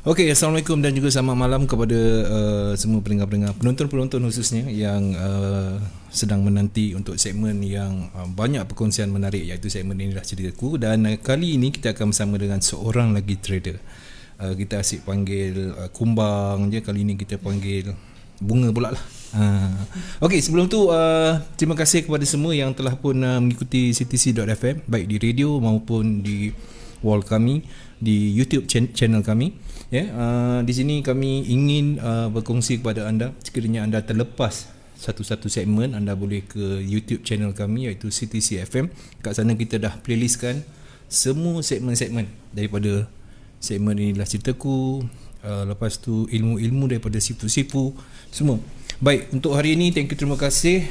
Okey, Assalamualaikum dan juga selamat malam kepada semua pendengar-pendengar, penonton-penonton khususnya yang sedang menanti untuk segmen yang banyak perkongsian menarik, iaitu segmen Inilah Ceritaku. Dan kali ini kita akan bersama dengan seorang lagi trader. Kita asyik panggil kumbang je, kali ini kita panggil bunga pula lah. Okey, sebelum tu terima kasih kepada semua yang telah pun mengikuti CTC.fm, baik di radio maupun di wall kami, di YouTube channel kami. Di sini kami ingin berkongsi kepada anda, sekiranya anda terlepas satu-satu segmen, anda boleh ke YouTube channel kami iaitu CTC FM. Kat sana kita dah playlistkan semua segmen-segmen, daripada segmen Inilah Ceritaku, lepas tu ilmu-ilmu daripada sipu-sipu, semua. Baik, untuk hari ini thank you, terima kasih.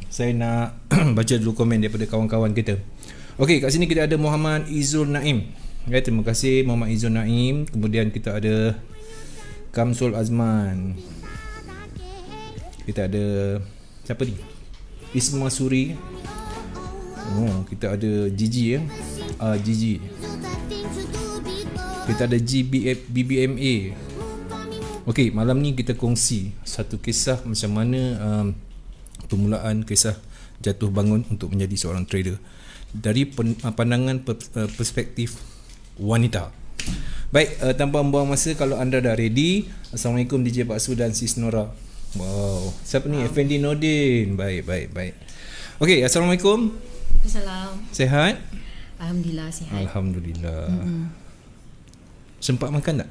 Saya nak baca dulu komen daripada kawan-kawan kita. Okey, kat sini kita ada Muhammad Izul Naim. Ya, terima kasih Muhammad Izul Naim. Kemudian kita ada Kamsul Azman. Kita ada siapa ni? Isma Suri. Kita ada Gigi ya. Gigi. Kita ada BBMA. Okey, malam ni kita kongsi satu kisah macam mana permulaan kisah jatuh bangun untuk menjadi seorang trader dari pandangan perspektif wanita. Baik, tanpa membuang masa, kalau anda dah ready. Assalamualaikum DJ Pak Su dan Sis Nora. Wow, siapa ni? Effendi Nordin. Baik. Okey, Assalamualaikum. Assalam. Sehat? Alhamdulillah sihat. Alhamdulillah. Sempat makan tak?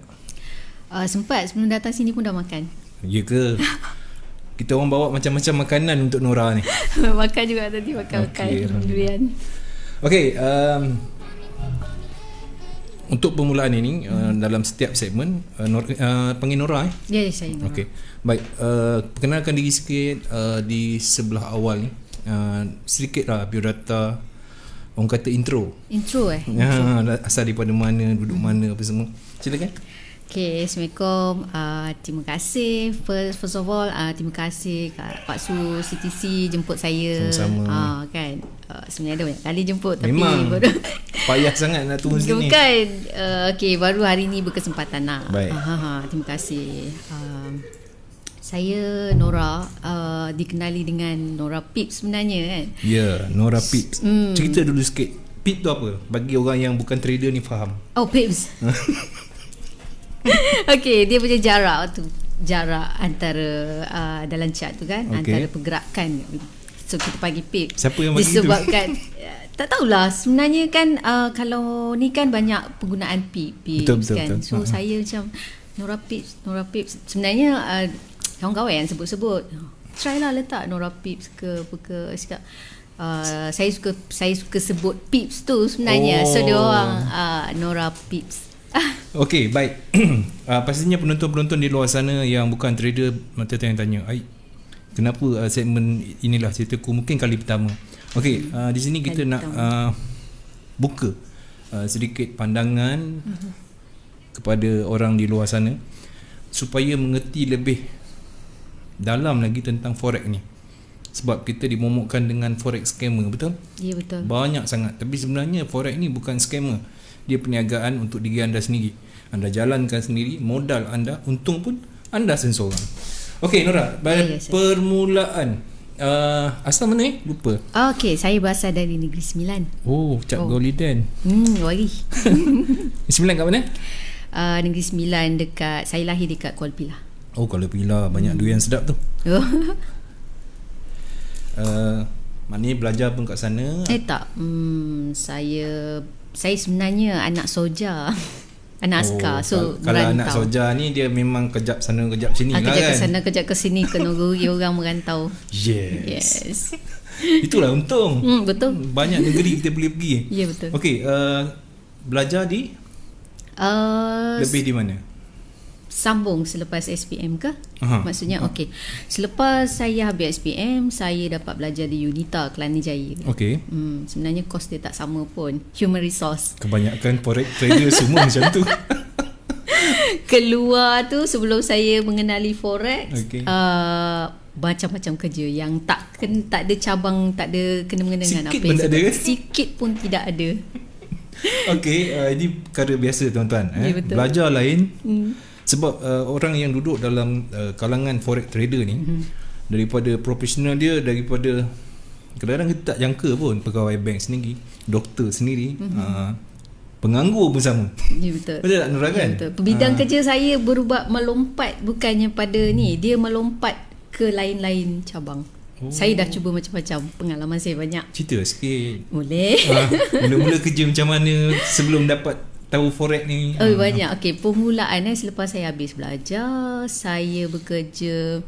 Sempat, sebelum datang sini pun dah makan. Ya ke? Kita orang bawa macam-macam makanan untuk Nora ni. Makan juga tadi, makan durian. Okey, untuk permulaan ini, dalam setiap segmen, panggil Nora Ya, saya Nora. Okey. Baik, perkenalkan diri sikit di sebelah awal ni. Sedikit lah biodata, orang kata intro. Intro. Asal daripada mana, duduk mana, apa semua. Silakan. Okay, Assalamualaikum. Terima kasih. First of all, terima kasih Kak Pak Su CTC jemput saya. Sama-sama. Kan. Sebenarnya ada banyak kali jemput, tapi memang baru payah sangat nak turun sini. Bukan. Okay, baru hari ni berkesempatan nak. Baik. Terima kasih. Saya Nora, dikenali dengan Nora Pips sebenarnya kan. Ya, Nora Pips. Cerita dulu sikit. Pips tu apa? Bagi orang yang bukan trader ni faham. Oh, Pips. Okay, dia punya jarak antara dalam chart tu kan, antara pergerakan. So kita panggil pip. Siapa yang bagi disebabkan tak tahulah sebenarnya kan, kalau ni kan banyak penggunaan pip kan. So saya macam Nora Pips. Sebenarnya kawan-kawan yang sebut-sebut, try lah letak Nora Pips ke apa ke. Cakap saya suka sebut Pips tu sebenarnya. So dia orang Nora Pips. Okey, baik. Pastinya penonton-penonton di luar sana yang bukan trader tanya, kenapa segmen Inilah Ceritaku mungkin kali pertama. Okey, di sini kita nak buka sedikit pandangan kepada orang di luar sana supaya mengerti lebih dalam lagi tentang forex ni. Sebab kita dimomokkan dengan forex scammer, betul? Ya, betul. Banyak sangat. Tapi sebenarnya forex ni bukan scammer. Dia perniagaan untuk diri anda sendiri. Anda jalankan sendiri, modal anda, untung pun anda seorang. Okey, Nora, permulaan asal mana ni? Lupa. Okey, saya berasal dari Negeri Sembilan. Cap Goliden. Wari. Sembilan kat mana? Negeri Sembilan, dekat, saya lahir dekat Kuala Pilah. Kuala Pilah, banyak durian sedap tu. Maknanya belajar pun kat sana? Tak. Saya sebenarnya anak soja. Anak askar. So kalau merantau. Anak soja ni dia memang kejap sana kejap sini lah kejap kan. Kejap ke sana kejap ke sini, kena guri orang merantau. Yes. Itulah untung. Betul. Banyak negeri kita boleh pergi. Ya, betul. Okey, belajar di lebih di mana? Sambung selepas SPM ke? Maksudnya okey. Selepas saya habis SPM, saya dapat belajar di Unita Kelana Jaya. Okey. Sebenarnya kos dia tak sama pun. Human resource. Kebanyakan forex trader semua macam tu. Keluar tu sebelum saya mengenali forex, macam-macam kerja yang tak ada cabang, tak ada kena-mengena dengan apa. Sikit pun tak ada. Sikit pun tidak ada. Okey, ini perkara biasa tuan-tuan. Ya, betul. Belajar lain. Sebab orang yang duduk dalam kalangan forex trader ni, daripada profesional dia, daripada kadang-kadang kita tak jangka pun, pegawai bank sendiri, doktor sendiri, penganggur pun sama. Ya, betul. Betul tak Nora kan? Ya, betul. Bidang kerja saya berubah, melompat, bukannya pada ni, dia melompat ke lain-lain cabang. Saya dah cuba macam-macam. Pengalaman saya banyak. Cerita sikit. Boleh. Mula-mula kerja macam mana sebelum dapat tahu forex ni? Banyak. Okey, permulaan selepas saya habis belajar, saya bekerja.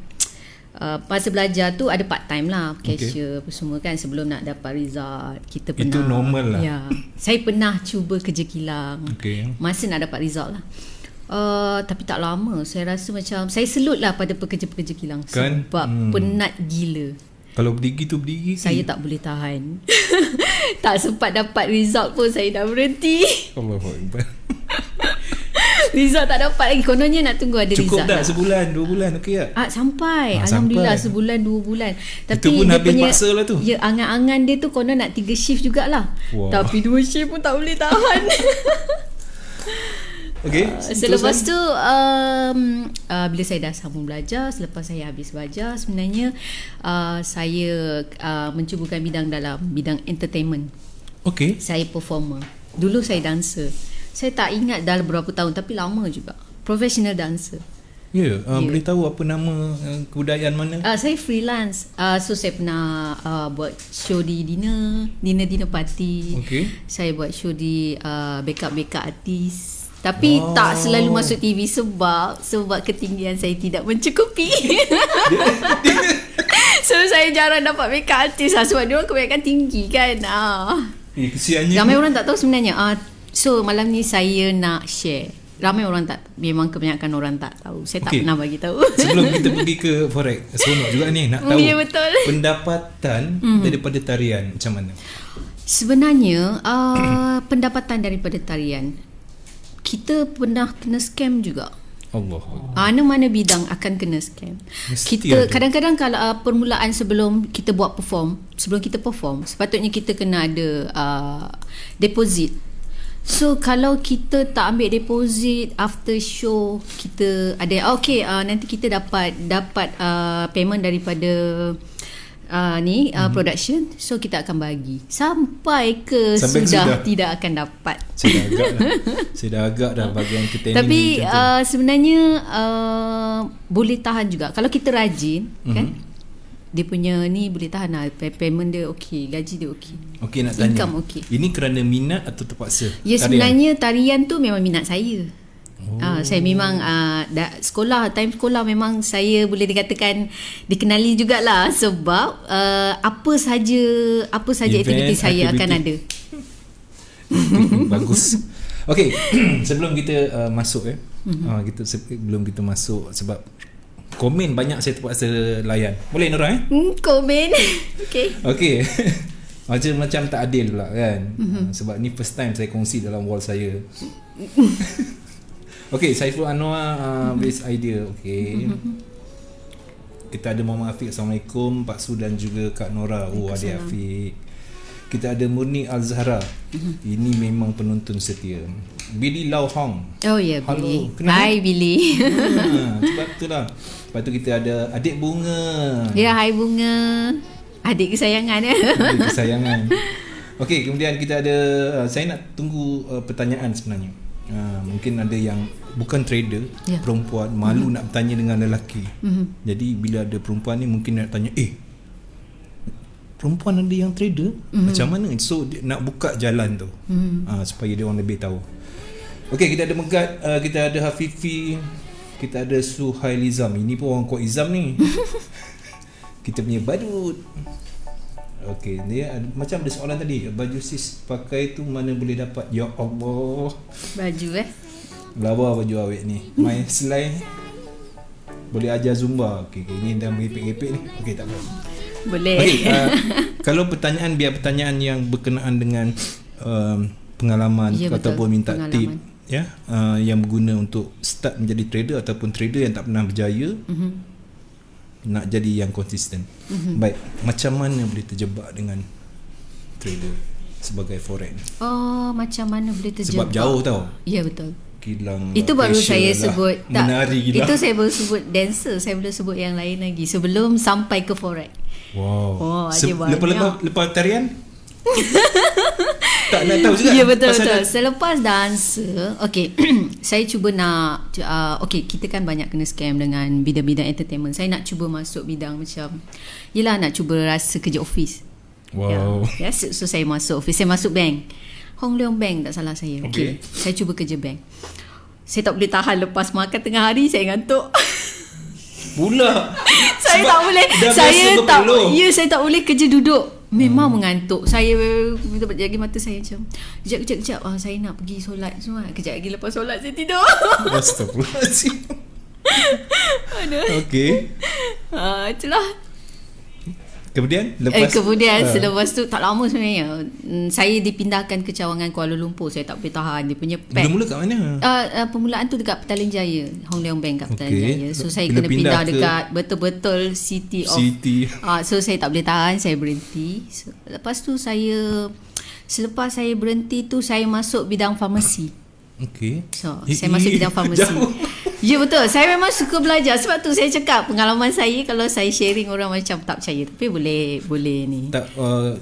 Masa belajar tu ada part time lah, cashier apa semua kan, sebelum nak dapat result. Kita pernah, itu normal lah. Ya, saya pernah cuba kerja kilang. Masa nak dapat result lah. Tapi tak lama. Saya rasa macam saya selut lah pada pekerja-pekerja kilang kan? Sebab penat gila. Kalau berdiri tu berdiri, saya tak boleh tahan. Tak sempat dapat result pun saya dah berhenti. Allahuakbar. Result tak dapat lagi. Kononnya nak tunggu ada cukup result. Cukup dah lah. Sebulan 2 bulan okey tak? Sampai. Alhamdulillah sampai. Sebulan 2 bulan. Tapi itu pun habis paksa lah tu. Ya, angan-angan dia tu konon nak 3 shift jugalah. Tapi 2 shift pun tak boleh tahan. Okay, selepas tu bila saya dah sambung belajar, selepas saya habis belajar, sebenarnya saya mencubakan bidang dalam bidang entertainment. Okay. Saya performer. Dulu saya dancer. Saya tak ingat dah berapa tahun, tapi lama juga. Professional dancer. Ya, boleh tahu apa nama kebudayaan mana? Saya freelance. So saya pernah buat show di dinner party. Okay. Saya buat show di backup artis. Tapi tak selalu masuk TV sebab ketinggian saya tidak mencukupi. So saya jarang dapat backup artis lah, sebab dia orang kebanyakan tinggi kan. Kesiannya. Ramai orang tak tahu sebenarnya. So malam ni saya nak share. Ramai orang tak, memang kebanyakan orang tak tahu. Saya tak pernah bagi tahu. Sebelum kita pergi ke forex, seronok juga ni nak tahu betul. pendapatan daripada tarian macam mana? Sebenarnya pendapatan daripada tarian, kita pernah kena scam juga. Allah. Mana-mana bidang akan kena scam. Kita kadang-kadang kalau permulaan sebelum kita perform, sepatutnya kita kena ada deposit. So kalau kita tak ambil deposit, after show kita ada nanti kita dapat payment daripada production, so kita akan bagi sampai sudah tidak akan dapat. Saya dah agak dah bagian entertainment. Tapi sebenarnya boleh tahan juga kalau kita rajin kan. Dia punya ni boleh tahan lah. Payment dia okey, gaji dia okey. Okey, nak tanya, income okey. Ini kerana minat atau terpaksa? Ya, sebenarnya tarian tu memang minat saya. Saya memang time sekolah memang saya boleh dikatakan dikenali jugalah, sebab apa saja aktiviti saya akan ada. Bagus. Okey, sebelum kita masuk sebelum kita masuk, sebab komen banyak saya terpaksa layan. Boleh Nora komen. Okey. Macam tak adil pula kan. Sebab ni first time saya kongsi dalam wall saya. Okey, Saiful Anwar base idea. Okey. Kita ada Muhammad Afiq, Assalamualaikum Pak Su dan juga Kak Nora. Adik Afiq. Kita ada Murni Al-Zahra. Ini memang penonton setia. Billy Lau Hong. Oh ya, Hello. Billy. Kenapa? Hai Billy. Sebab itulah. Lepas tu kita ada Adik Bunga. Ya, hai Bunga. Adik kesayangan. Adik kesayangan. Okey, kemudian kita ada saya nak tunggu pertanyaan sebenarnya. Mungkin ada yang bukan trader, perempuan malu nak bertanya dengan lelaki. Jadi bila ada perempuan ni mungkin nak tanya, perempuan ada yang trader, macam mana? So nak buka jalan tu supaya dia orang lebih tahu. Okey, kita ada Megat, kita ada Hafifi, kita ada Suhailizam. Ini pun orang kuat Izam ni. Kita punya badut. Okey, dia macam ada soalan tadi, baju sis pakai tu mana boleh dapat? Ya Allah. Baju lawa baju awet ni. Main slide. Boleh ajar Zumba. Okey, ini dah merepek-repek ni. Okey, tak apa. Boleh. Okay, kalau pertanyaan biar pertanyaan yang berkenaan dengan pengalaman ataupun minta tip yang berguna untuk start menjadi trader ataupun trader yang tak pernah berjaya, nak jadi yang konsisten. Baik, macam mana boleh terjebak dengan trader? sebagai forex? Macam mana boleh terjebak? Sebab jauh tau. Ya, betul. Kilang itu baru saya lah. sebut menari gila. Itu saya baru sebut dancer. Saya belum sebut yang lain lagi sebelum sampai ke forex. Wow. Lepas tarian tak nak tahu juga. Ya, betul. Selepas dancer, okay, saya cuba nak okay, kita kan banyak kena scam dengan bidang-bidang entertainment. Saya nak cuba masuk bidang macam, yelah, nak cuba rasa kerja office. Wow. So saya masuk office. Saya masuk bank, Hong Leong Bank, tak salah saya. Okay. Saya cuba kerja bank. Saya tak boleh tahan, lepas makan tengah hari saya ngantuk. Pula saya tak boleh. Saya tak boleh kerja duduk. Memang mengantuk. Saya lagi mata saya macam kejap. Saya nak pergi solat semua. Kejap lagi lepas solat saya tidur. Astagfirullahaladzim. Okay. Itulah. Kemudian selepas tu tak lama sebenarnya saya dipindahkan ke cawangan Kuala Lumpur. Saya tak boleh tahan dia punya pack. Mula-mula kat mana? Permulaan tu dekat Petaling Jaya, Hong Leong Bank kat Petaling Jaya. So saya kena pindah dekat betul-betul city. So saya tak boleh tahan, saya berhenti. Lepas tu selepas saya berhenti tu saya masuk bidang farmasi. Okay. So saya masuk bidang farmasi. Ya, betul. Saya memang suka belajar. Sebab tu saya cakap pengalaman saya, kalau saya sharing orang macam tak percaya, tapi boleh ni. Tak,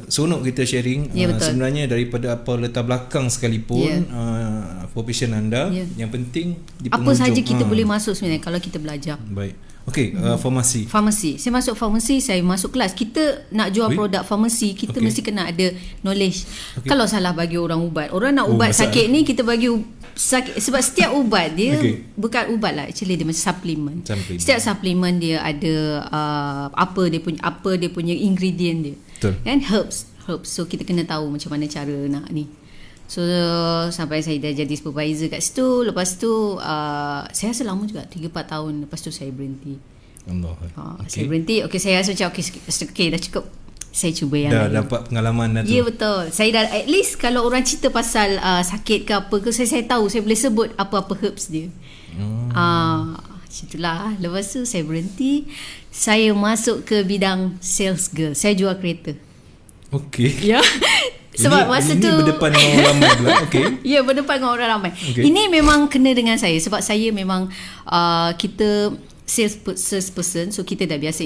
seronok kita sharing. Ya, sebenarnya daripada apa latar belakang sekalipun, profession anda, yang penting di apa saja kita boleh masuk sebenarnya kalau kita belajar. Baik. Okey, farmasi. Saya masuk farmasi, saya masuk kelas. Kita nak jual produk farmasi, kita mesti kena ada knowledge. Kalau salah bagi orang ubat, orang nak ubat sakit ni, kita bagi sakit. Sebab setiap ubat dia bukan ubat lah, actually dia macam suplemen. Setiap suplemen dia ada apa dia punya ingredient dia. Betul. And herbs. So kita kena tahu macam mana cara nak ni. So sampai saya dah jadi supervisor kat situ. Lepas tu saya rasa lama juga, 3-4 tahun. Lepas tu saya berhenti. Saya berhenti. Saya rasa macam okay, dah cukup. Saya cuba yang dah lain. Dapat pengalaman dah tu. Ya, betul. Saya dah, at least kalau orang cerita pasal sakit ke apa ke, saya tahu, saya boleh sebut apa-apa herbs dia. Itulah. Lepas tu saya berhenti. Saya masuk ke bidang sales girl. Saya jual kereta. Okay. Ya. Sebab masa tu berdepan dengan orang ramai pula. Okay. Ya, berdepan dengan orang ramai. Ini memang kena dengan saya. Sebab saya memang kita salesperson, so kita dah biasa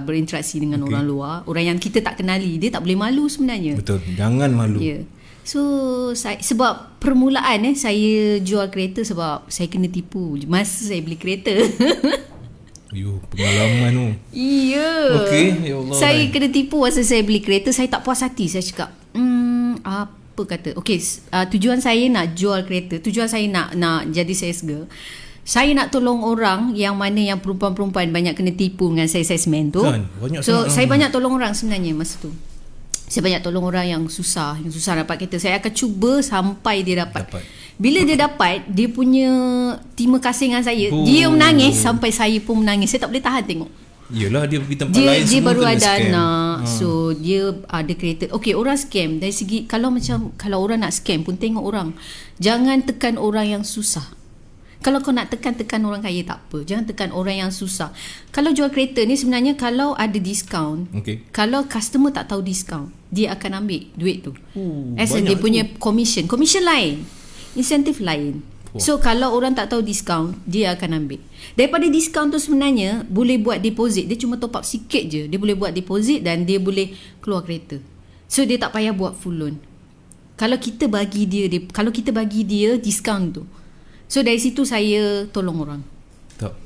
berinteraksi dengan orang luar, orang yang kita tak kenali. Dia tak boleh malu sebenarnya. Betul, jangan malu. Ya. So sebab permulaan saya jual kereta sebab saya kena tipu masa saya beli kereta. Pengalaman tu. Ya. Okey, ya Allah. Saya kena tipu masa saya beli kereta. Saya tak puas hati. Saya cakap, apa kata? Okey, tujuan saya nak jual kereta. Tujuan saya nak jadi sales girl. Saya nak tolong orang yang mana yang perempuan-perempuan banyak kena tipu dengan salesman tu. Saya banyak tolong orang sebenarnya masa tu. Saya banyak tolong orang yang susah dapat kereta. Saya akan cuba sampai dia dapat. Bila dia dapat, dia punya terima kasih dengan saya. Dia menangis sampai saya pun menangis. Saya tak boleh tahan tengok. Yelah, dia pergi tempat lain dia semua baru ada scam. anak. So dia ada kereta. Okay, orang scam dari segi kalau orang nak scam pun tengok orang. Jangan tekan orang yang susah. Kalau kau nak tekan orang kaya tak apa. Jangan tekan orang yang susah. Kalau jual kereta ni sebenarnya kalau ada diskaun, kalau customer tak tahu diskaun, dia akan ambil duit tu. Dia punya commission lain, insentif lain. So kalau orang tak tahu diskaun, dia akan ambil. Daripada diskaun tu sebenarnya boleh buat deposit. Dia cuma top up sikit je. Dia boleh buat deposit dan dia boleh keluar kereta. So dia tak payah buat full loan. Kalau kita bagi dia diskaun tu. So dari situ saya tolong orang. Tak.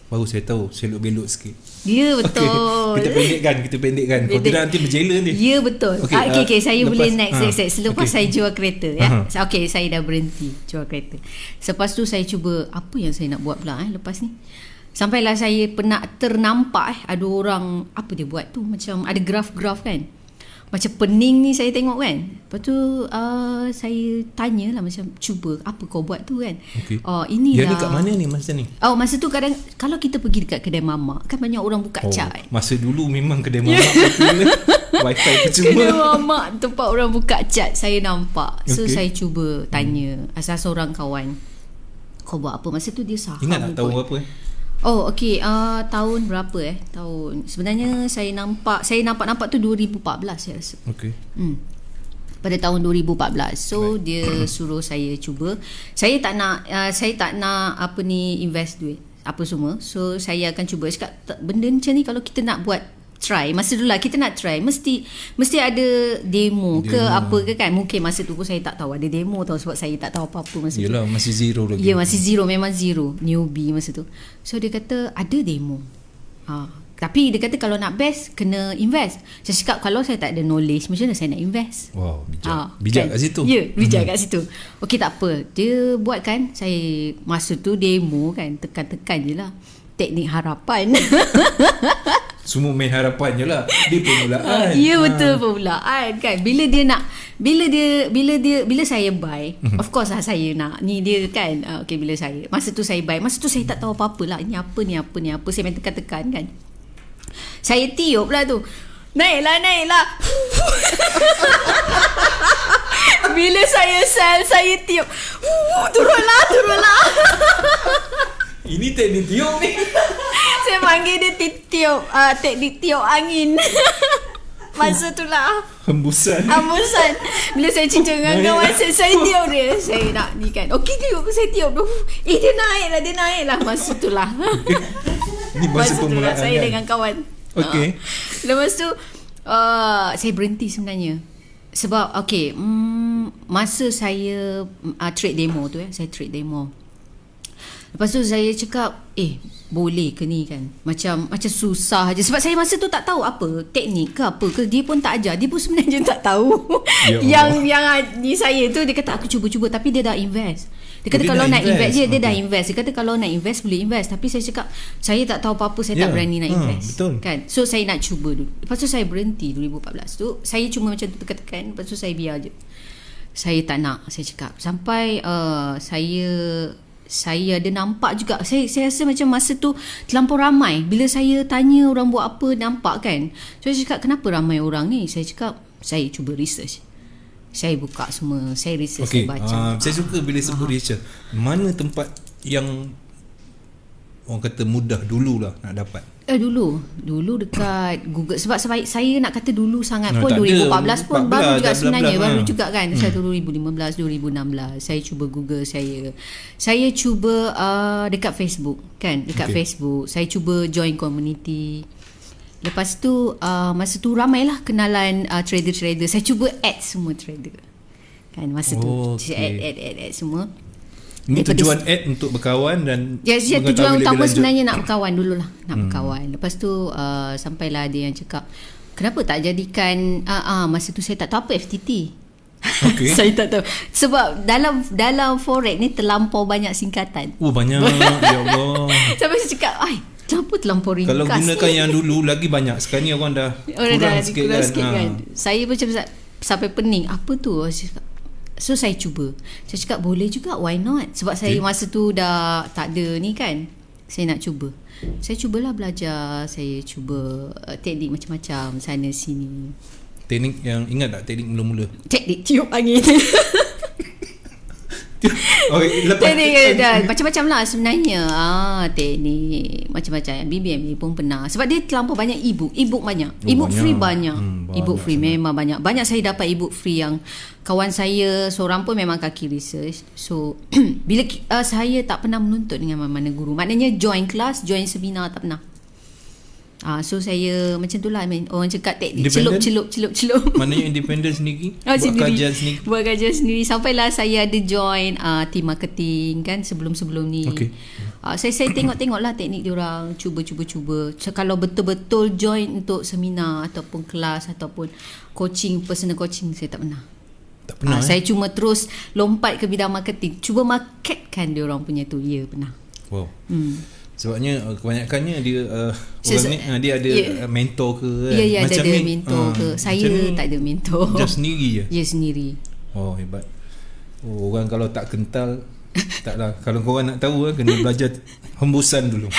Baru saya tahu, selok-belok sikit. Ya, betul. Kita pendekkan. Kalau tidak nanti berjela nanti. Ya, betul. Okay, saya boleh next. Selepas saya jual kereta Okay, saya dah berhenti jual kereta. Lepas tu saya cuba apa yang saya nak buat pula lepas ni. Sampailah saya pernah ternampak ada orang, apa dia buat tu, macam ada graf-graf kan, macam pening ni saya tengok kan. Lepas tu saya tanyalah macam, cuba apa kau buat tu kan. Inilah. Dia ni kat mana ni masa ni? Masa tu kadang kalau kita pergi dekat kedai mamak kan banyak orang buka cat. Masa dulu memang kedai mamak wifi percuma. Kedai mamak tempat orang buka cat saya nampak. So saya cuba tanya asal seorang kawan, kau buat apa? Masa tu dia saham. Ingat tak tahu apa? Oh, okey. Tahun berapa Tahun sebenarnya saya nampak tu 2014 saya rasa. Okey. Pada tahun 2014. So dia suruh saya cuba. Saya tak nak invest duit apa semua. So saya akan cuba. Cakap benda macam ni kalau kita nak buat try, masa dulu lah kita nak try mesti ada demo ke apa ke kan. Mungkin masa tu pun saya tak tahu ada demo tau, sebab saya tak tahu apa-apa masa Yelah, tu. masih zero lagi. Ya, masih zero, memang zero, newbie masa tu. So dia kata ada demo. Tapi dia kata kalau nak best kena invest. Saya cakap kalau saya tak ada knowledge macam mana saya nak invest. Wow, bijak kan? kat situ. Ya, bijak kat situ. Okey, tak apa. Dia buat kan, saya masa tu demo kan, tekan-tekan je lah. Teknik harapan. Semua main harapan je lah. Dia permulaan. Ya, betul, permulaan kan. Bila saya buy, of course lah saya nak. Ni dia kan. Okay, bila saya masa tu saya buy, masa tu saya tak tahu apa-apa lah. Ini apa. Saya main tekan-tekan kan. Saya tiup lah tu. Naiklah. Bila saya sell, saya tiup. Turunlah. Ini teknik tiup ni. Saya panggil dia tiup, teknik tiup angin. Masa tu lah Hembusan. Bila saya cincang dengan kawan saya tiup dia. Saya nak ni kan. Okey, tiup, saya tiup. Dia naik lah. Masa tu lah. Ni masa permulaan saya kan? dengan kawan. Okey. Lepas tu saya berhenti sebenarnya. Sebab masa saya trade demo tu saya trade demo. Lepas tu saya cakap boleh ke ni kan, macam susah je. Sebab saya masa tu tak tahu apa teknik ke apa ke, dia pun tak ajar. Dia pun sebenarnya tak tahu. yang ni saya tu dia kata aku cuba-cuba, tapi dia dah invest. Dia kata kalau nak invest dia dah invest. Dia kata kalau nak invest boleh invest. Tapi saya cakap saya tak tahu apa-apa, saya tak berani nak invest. Betul. Kan. So saya nak cuba dulu. Lepas tu saya berhenti 2014 tu. Saya cuma macam tu tekan-tekan. Lepas tu saya biar je. Saya tak nak, saya cakap. Sampai saya ada nampak juga. Saya rasa macam masa tu terlampau ramai. Bila saya tanya orang buat apa, nampak kan. So saya cakap kenapa ramai orang ni. Saya cakap saya cuba research. Saya buka semua, saya research, saya baca. Saya suka bila sebut research. Mana tempat yang orang kata mudah dululah nak dapat? Dulu dekat Google. Sebab saya nak kata dulu sangat pun 2014 pun baru juga sebenarnya. Baru juga kan. 2015, 2016 saya cuba Google, saya cuba dekat Facebook kan. Dekat Facebook saya cuba join community. Lepas tu masa tu ramailah kenalan trader-trader. Saya cuba add semua trader kan masa tu. Add semua. Ini tujuan add untuk berkawan dan tujuan utama sebenarnya nak berkawan dululah. Nak berkawan. Lepas tu sampailah ada yang cakap kenapa tak jadikan masa tu saya tak tahu apa FTT. Okay. Saya tak tahu. Sebab dalam forex ni terlampau banyak singkatan. Banyak. Ya Allah. Sampai saya cakap kenapa terlampau ringkas. Kalau gunakan yang dulu lagi banyak. Sekarang ni orang dah kurang sikit kan. Saya macam sampai pening. Apa tu? So saya cuba. Saya cakap boleh juga, why not? Sebab saya masa tu dah tak ada ni kan. Saya nak cuba. Saya cubalah belajar. Saya cuba teknik macam-macam sana sini. Teknik yang ingat tak teknik mula-mula? Teknik tiup angin. Teknik macam-macam lah sebenarnya. Teknik macam-macam. BBM pun pernah. Sebab dia terlampau banyak e-book banyak. E-book free banyak. E-book free memang banyak. Banyak saya dapat e-book free yang kawan saya seorang pun memang kaki research. So bila saya tak pernah menuntut dengan mana-mana guru. Maknanya join kelas, join seminar tak pernah. So saya macam tu lah, orang cakap teknik celup. Maknanya independent sendiri. Buat kajian sendiri. Sampailah saya ada join team marketing kan sebelum ni. Saya tengok lah teknik diorang, cuba. So, kalau betul-betul join untuk seminar ataupun kelas ataupun coaching, personal coaching, saya tak pernah. Saya cuma terus lompat ke bidang marketing, cuba marketkan diorang punya tu. Ya, pernah. Wow. Sebabnya kebanyakannya dia orang ni dia ada mentor ke kan? Ya, macam ada mentor ke. Saya tak ada mentor. Just sendiri je? Ya, sendiri. Oh, hebat. Orang kalau tak kental taklah. Kalau korang nak tahu kena belajar hembusan dulu.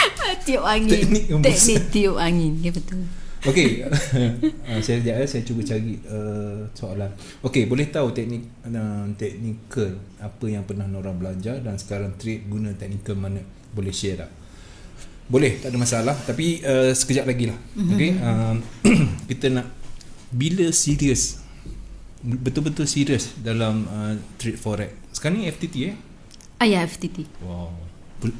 Tiup angin. Teknik tiup angin. Ya, betul. Okey. Saya cuba cari soalan. Okey, boleh tahu teknikal apa yang pernah orang belajar dan sekarang trade guna teknikal mana? Boleh share tak? Boleh, tak ada masalah. Tapi sekejap lagi lah. Okay, kita nak bila serius, betul-betul serius dalam trade forex. Sekarang ni FTT ya, FTT. Wow.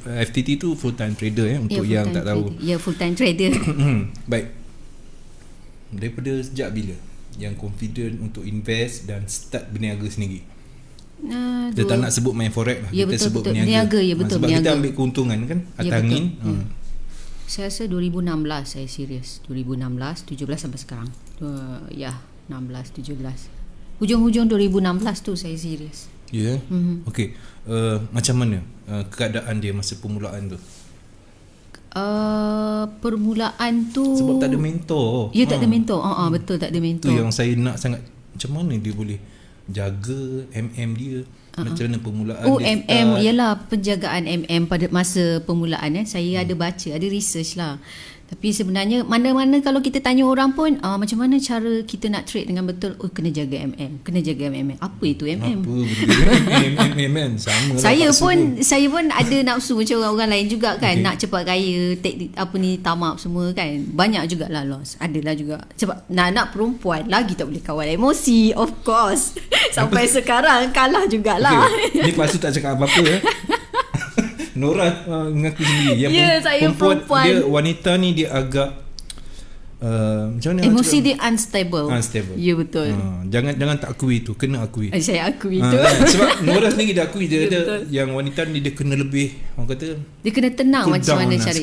FTT tu full time trader untuk yang tak tahu. Ya, full time trader. Baik. Daripada sejak bila yang confident untuk invest dan start berniaga sendiri? Kita tak nak sebut main forex lah. Ya, kita sebut berniaga. Ya, betul. Sebab berniaga. kita ambil keuntungan kan atas angin. Saya rasa 2016 saya serius. 2016, 17 sampai sekarang. 16, 17. Hujung-hujung 2016 tu saya serius. Ya. Okey. Macam mana keadaan dia masa permulaan tu? Permulaan tu sebab tak ada mentor. Ya, tak ada mentor. Betul, tak ada mentor. Tu yang saya nak sangat, macam mana dia boleh jaga dia, macam mana permulaan dia start. Ialah penjagaan pada masa permulaan. Saya ada baca, ada research lah. Tapi sebenarnya mana-mana kalau kita tanya orang pun macam mana cara kita nak trade dengan betul, kena jaga kena jaga Apa itu Apa benda sama lah. Saya pun ada nafsu macam orang lain juga kan, nak cepat kaya, take tamak semua kan. Banyak jugalah loss. Adalah juga sebab nak perempuan lagi tak boleh kawal emosi, of course. Sampai sekarang kalah jugalah. Ni lepas tu tak cakap apa-apa Nora mengaku sendiri saya perempuan. Dia wanita ni dia agak macam mana emosi dia unstable. Ya, betul. Jangan tak akui tu, kena akui. Saya akui tu. Sebab Nora sendiri dah akui dia yang wanita ni dia kena lebih, orang kata dia kena tenang macam mana cara.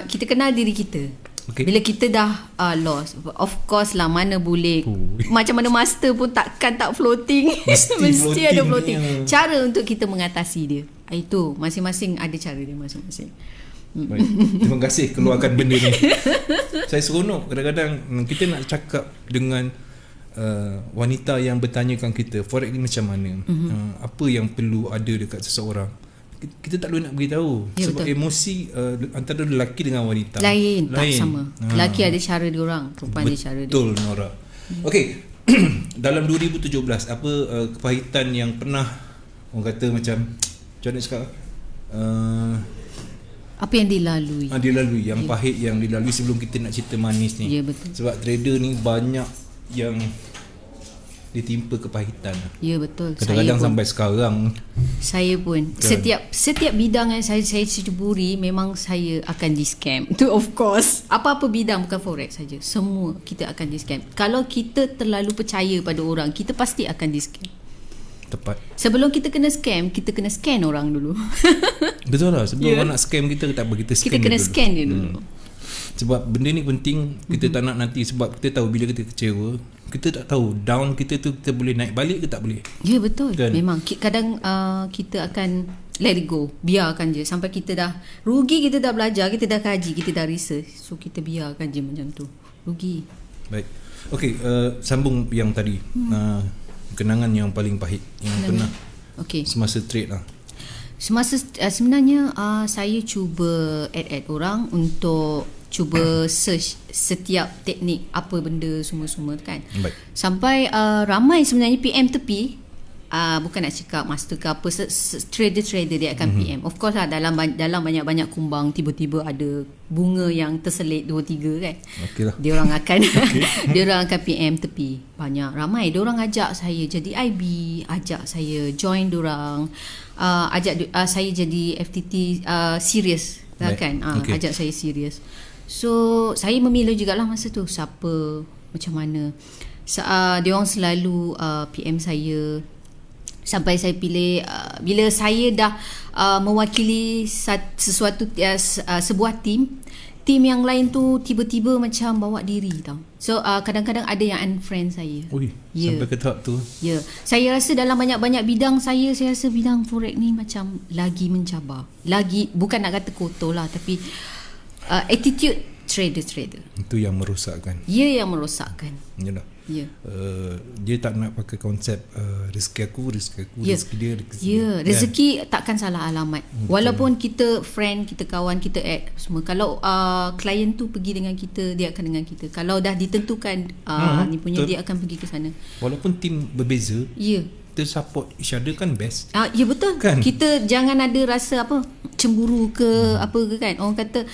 Kita kenal diri kita. Bila kita dah lost, of course lah, mana boleh macam mana master pun takkan tak floating. Mesti ada floating. Cara untuk kita mengatasi dia, itu masing-masing ada cara dia masing-masing. Baik. Terima kasih keluarkan benda ni. Saya seronok kadang-kadang kita nak cakap dengan wanita yang bertanyakan kita forex ni macam mana, apa yang perlu ada dekat seseorang. Kita tak boleh nak beritahu sebab betul. Emosi antara lelaki dengan wanita lain. Tak sama. Lelaki ada cara dia orang, perempuan ada cara dia. Betul, Nora. Okey. Dalam 2017 apa kepahitan yang pernah orang kata macam mana cakap apa yang dilalui? Yang pahit yang dilalui sebelum kita nak cerita manis ni. Ya, betul. Sebab trader ni banyak yang ditimpa kepahitan. Ya, betul. Kadang-kadang sampai sekarang. Saya pun kan. Setiap bidang yang saya ceburi memang saya akan di-scam. Itu of course. Apa-apa bidang, bukan forex saja. Semua kita akan di-scam. Kalau kita terlalu percaya pada orang, kita pasti akan di-scam. Tepat. Sebelum kita kena scam, kita kena scan orang dulu. Betul lah. Sebelum orang nak scam kita tak apa, kita kena scan dia dulu. Sebab benda ni penting. Kita tak nak nanti, sebab kita tahu bila kita kecewa, kita tak tahu down kita tu kita boleh naik balik ke tak boleh. Ya, betul kan? Memang kadang kita akan let it go, biarkan je sampai kita dah rugi. Kita dah belajar, kita dah kaji, kita dah research, so kita biarkan je macam tu, rugi. Baik. Okay, sambung yang tadi, kenangan yang paling pahit yang pernah semasa trade lah. Sebenarnya saya cuba add orang untuk cuba search setiap teknik apa benda semua kan. Baik. Sampai ramai sebenarnya PM tepi, bukan nak cakap master ke apa, trader dia akan PM. Of course lah, dalam banyak-banyak kumbang tiba-tiba ada bunga yang terselit 2-3 kan. Okeylah. Dia orang akan dia orang akan PM tepi. Banyak ramai dia orang ajak saya jadi IB, ajak saya join dia orang, ajak saya jadi FTT serius lah kan. Ajak saya serius. So saya memilih jugalah masa tu siapa macam mana. Dia orang selalu PM saya sampai saya pilih. Bila saya dah mewakili sesuatu sebuah tim yang lain tu tiba-tiba macam bawa diri tau. So kadang-kadang ada yang unfriend saya. Sampai ke tahap tu. Ya. Saya rasa dalam banyak-banyak bidang saya rasa bidang forex ni macam lagi mencabar. Lagi, bukan nak kata kotor lah, tapi attitude trader. Itu yang merosakkan. Ya, yang merosakkan. Yalah. Ya. Dia tak nak pakai konsep rezeki aku, ya. rezeki dia, rezeki takkan salah alamat. Walaupun kita friend, kita kawan, kita add semua. Kalau klien tu pergi dengan kita, dia akan dengan kita. Kalau dah ditentukan ni punya, dia akan pergi ke sana. Walaupun tim berbeza, ya, kita support each other kan best. Ya betul kan? Kita jangan ada rasa apa cemburu ke apa ke kan. Orang kata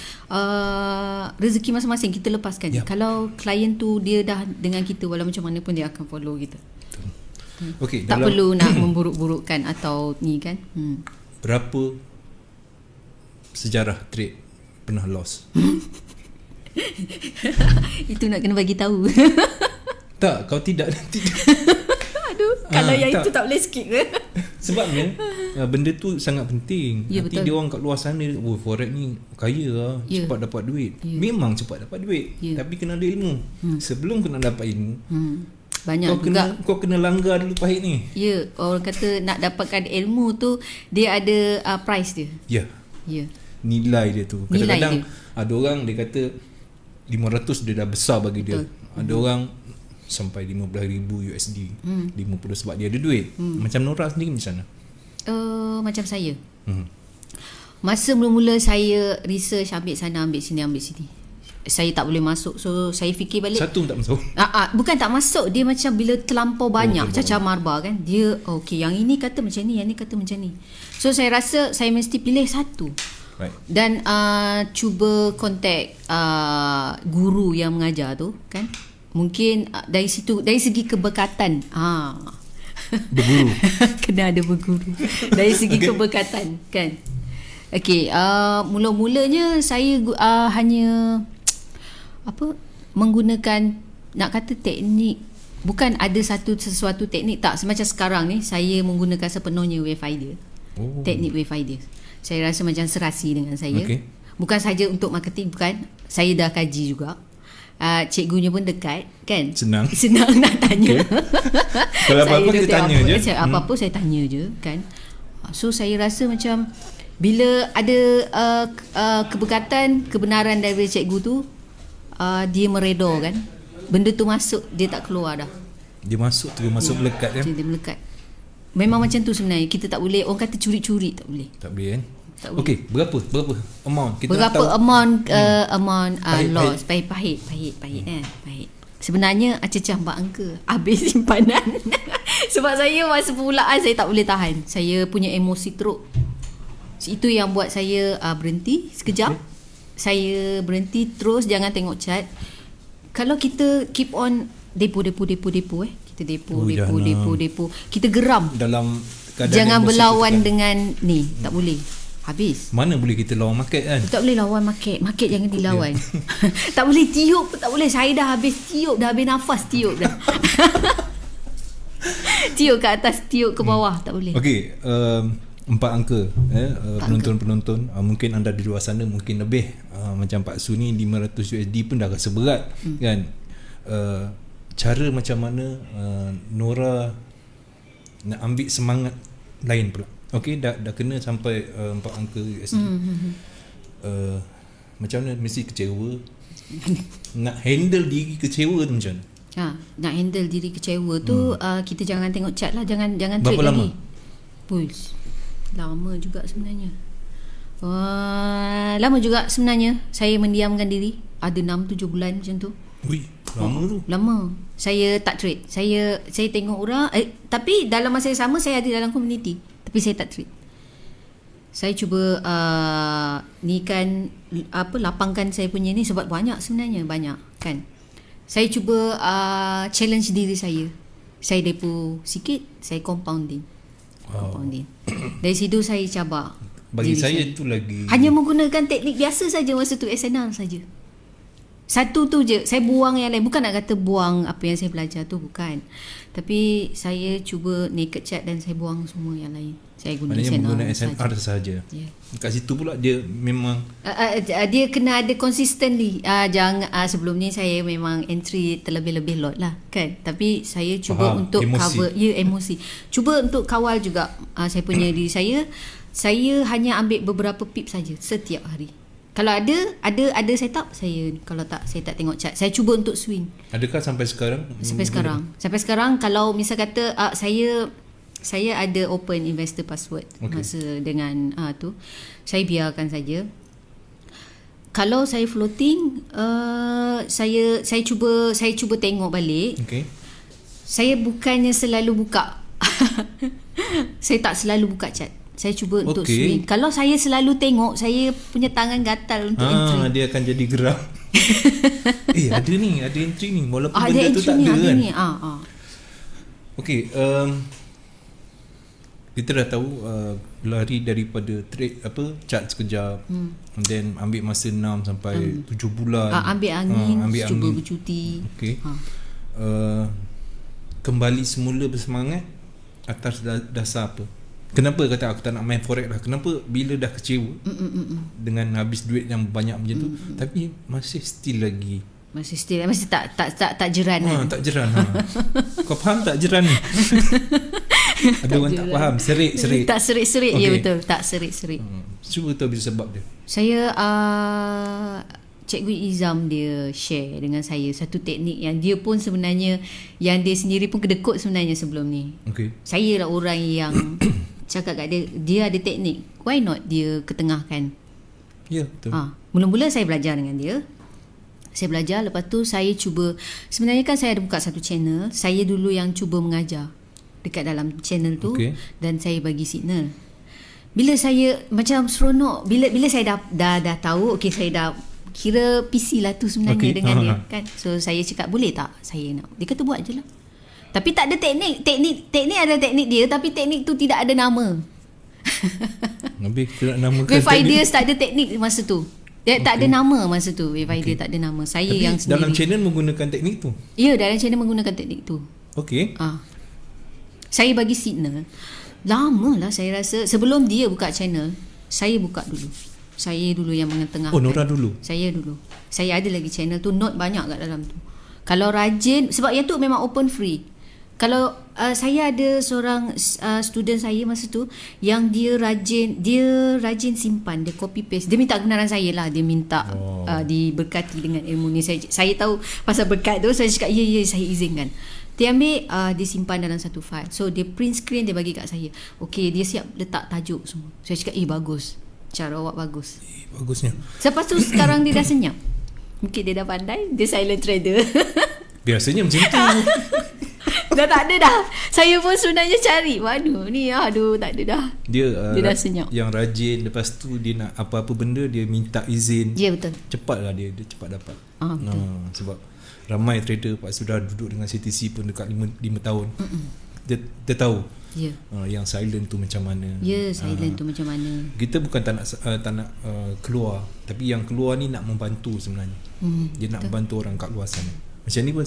rezeki masing-masing kita lepaskan. Kalau klien tu dia dah dengan kita, walau macam mana pun dia akan follow kita. Okay, tak perlu nak memburuk-burukkan atau ni kan. Berapa sejarah trade pernah loss? Itu nak kena bagi tahu. Tak, kau tidak nanti. Aduh, kalau yang tak. Itu tak boleh skip ke? Sebabnya benda tu sangat penting. Nanti dia orang kat luar sana, forex ni kaya lah, cepat dapat duit. Memang cepat dapat duit, tapi kena ada ilmu. Sebelum kena dapat ilmu, banyak kau kena langgar dulu pahit ni. Ya, orang kata nak dapatkan ilmu tu dia ada price dia. Ya. Nilai dia tu. Kadang-kadang ada orang dia kata 500 dia dah besar bagi dia. Ada orang sampai 15,000 USD. 50 sebab dia ada duit. Macam Nora sendiri macam mana? Macam saya. Masa mula-mula saya research, ambil sana, ambil sini, saya tak boleh masuk. So saya fikir balik, satu tak masuk. Bukan tak masuk, dia macam bila terlampau banyak cacah marba kan. Dia yang ini kata macam ni, yang ni kata macam ni. So saya rasa saya mesti pilih satu. Right. Dan cuba kontak guru yang mengajar tu kan. Mungkin dari situ, dari segi keberkatan berguru. Kena ada berguru. Dari segi keberkatan kan. Okey, mula-mulanya saya hanya menggunakan, nak kata teknik, bukan ada sesuatu teknik, tak. Semacam sekarang ni saya menggunakan sepenuhnya wave idea. Teknik wave idea. Saya rasa macam serasi dengan saya. Bukan saja untuk marketing, bukan. Saya dah kaji juga. Cikgunya pun dekat kan. Senang nak tanya. Kalau apa-apa kita tanya je. Apa-apa saya tanya je kan. So saya rasa macam bila ada keberkatan, kebenaran dari cikgu tu, dia meredor kan. Benda tu masuk, dia tak keluar dah. Dia masuk tu, masuk melekat kan. Dia melekat. Memang macam tu sebenarnya. Kita tak boleh, orang kata curi-curi, tak boleh. Tak boleh kan. Okey, berapa amount kita berapa tahu amount loss, pahit sebenarnya cecah 4 angka habis simpanan. Sebab saya masa permulaan saya tak boleh tahan, saya punya emosi teruk. Itu yang buat saya berhenti sekejap. Saya berhenti terus, jangan tengok chart. Kalau kita keep on depo kita depo, kita geram dalam keadaan jangan berlawan dengan ni, tak boleh. Habis. Mana boleh kita lawan market kan? Tak boleh lawan market jangan dilawan. Tak boleh tiup, tak boleh. Saya dah habis tiup, dah habis nafas tiup dah. Tiup ke atas, tiup ke bawah, tak boleh. Okey, 4 angka penonton-penonton, mungkin anda di luar sana mungkin lebih, macam Pak Su ni 500 USD pun dah rasa berat kan. Cara macam mana Nora nak ambil semangat lain pula. Okey, dah kena sampai 4 angka USD. Macam mana, mesti kecewa. Nak handle diri kecewa tu macam mana? Nak handle diri kecewa tu, kita jangan tengok chart lah, jangan berapa trade lama? lagi. Push. Lama juga sebenarnya. Lama juga sebenarnya. Saya mendiamkan diri. Ada 6-7 bulan macam tu. Lama tu. Lama. Saya tak trade. Saya tengok orang, tapi dalam masa yang sama saya ada dalam community, tapi saya tak trade. Saya cuba lapangkan saya punya ni, sebab banyak sebenarnya, banyak kan. Saya cuba challenge diri saya. Saya depo sikit, saya compounding. Dari situ saya cabar. Bagi saya tu lagi, hanya menggunakan teknik biasa saja masa tu, SNR saja. Satu tu je, saya buang yang lain. Bukan nak kata buang apa yang saya belajar tu, bukan. Tapi saya cuba naked chart dan saya buang semua yang lain. Saya guna SNR saja. Kat situ pula dia memang dia kena ada consistently. Jangan sebelum ni saya memang entry terlebih-lebih lot lah kan. Tapi saya cuba untuk emosi. Cover emosi. Cuba untuk kawal juga saya punya diri saya. Saya hanya ambil beberapa pip saja setiap hari. Kalau ada setup, saya, kalau tak, saya tak tengok chart. Saya cuba untuk swing. Adakah sampai sekarang? Sampai sekarang kalau misal kata saya ada open investor password masa dengan tu, saya biarkan saja. Kalau saya floating, saya cuba tengok balik. Saya bukannya selalu buka Saya tak selalu buka chat. Saya cuba untuk swing. Kalau saya selalu tengok, saya punya tangan gatal untuk entry. Dia akan jadi geram. Ada entry ni walaupun benda tu tak ada kan. Okey, kita dah tahu lari daripada trade cat sekejap, then ambil masa 6 sampai 7 bulan. Ambil angin, cuba bercuti. Okey. Kembali semula bersemangat atas dasar apa? Kenapa kata aku tak nak main forex lah? Kenapa bila dah kecewa dengan habis duit yang banyak macam tu, tapi masih tak jeran kan? Tak jeran. Kau faham tak jeran ni? Ada orang tak faham. Serik. Tak serik-serik. Okay. Ya betul. Tak serik-serik. Cuba tahu bila sebab dia. Saya Cikgu Izam dia share dengan saya satu teknik yang dia pun sebenarnya, yang dia sendiri pun kedekut sebenarnya sebelum ni. Okay. Saya lah orang yang cakap kat dia ada teknik, why not dia ketengahkan. Ya, betul. Mula-mula saya belajar dengan dia. Saya belajar, lepas tu saya cuba, sebenarnya kan saya ada buka satu channel, saya dulu yang cuba mengajar dekat dalam channel tu. Dan saya bagi signal. Bila saya macam seronok, bila saya dah tahu, okey, saya dah kira PC lah tu sebenarnya dengan dia kan. So saya cakap boleh tak saya nak, dia kata buat je lah. Tapi tak ada teknik ada teknik dia, tapi teknik tu tidak ada nama. Habis kita nak namakan Wave Ideas tak ada teknik masa tu. Dia tak ada nama masa tu. Wave Ideas tak ada nama. Saya tapi yang sendiri. Dalam channel menggunakan teknik tu? Ya, dalam channel menggunakan teknik tu. Okey. Saya bagi signal. Lama lah saya rasa. Sebelum dia buka channel, saya buka dulu. Saya dulu yang mengetengahkan. Nora dulu? Saya dulu. Saya ada lagi channel tu, note banyak kat dalam tu. Kalau rajin, sebab yang tu memang open free. Kalau saya ada seorang student saya masa tu yang dia rajin simpan, dia copy paste, dia minta kebenaran saya lah, dia minta diberkati dengan ilmu ni. Saya tahu pasal berkat tu, saya cakap ya saya izinkan. Dia ambil, dia simpan dalam satu file. So dia print screen, dia bagi kat saya. Okey, dia siap letak tajuk semua. Saya cakap bagus, cara awak bagus. Bagusnya. Lepas tu sekarang dia dah senyap. Mungkin dia dah pandai, dia silent trader. Biasanya macam tu. Dah tak ada dah. Saya pun sebenarnya cari. Waduh ni tak ada dah. Dia dah senyap. Yang rajin, lepas tu dia nak apa-apa benda dia minta izin. Ya, betul. Cepatlah dia cepat dapat. Betul. Sebab ramai trader Pak sudah duduk dengan CTC pun dekat 5 tahun. Dia tahu. Ya. Yang silent tu macam mana. Ya, silent tu macam mana. Kita bukan tak nak keluar, tapi yang keluar ni nak membantu sebenarnya. Dia nak membantu orang kat luar sana. Macam ni pun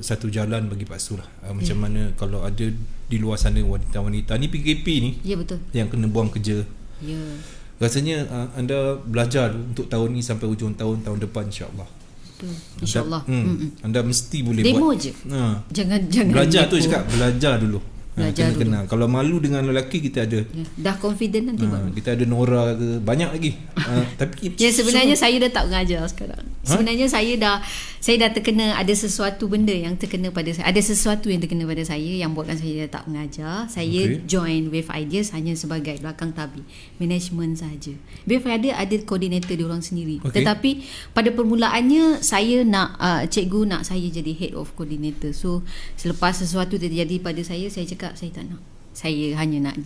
satu jalan bagi Pak Su lah. Macam mana kalau ada di luar sana wanita-wanita ni PKP ni, ya betul, yang kena buang kerja. Ya. Rasanya anda belajar untuk tahun ni sampai hujung tahun depan, insya-Allah. Betul. Insya-Allah. Anda mesti boleh demo buat. Je. Jangan belajar demo. Tu cakap belajar dulu. Belajar dulu. Kenal. Kalau malu dengan lelaki, kita ada. Dah confident nanti baru. Kita ada Nora ke, banyak lagi. Tapi sebenarnya saya dah tak mengajar sekarang. Sebenarnya saya dah terkena, ada sesuatu benda yang terkena pada saya. Ada sesuatu yang terkena pada saya yang buatkan saya tak mengajar. Saya join Wave Ideas hanya sebagai belakang tabi, management saja. Wave Ideas ada koordinator dia orang sendiri. Tetapi pada permulaannya saya nak cikgu nak saya jadi head of coordinator. So selepas sesuatu terjadi pada saya cakap saya tak nak. Saya hanya nak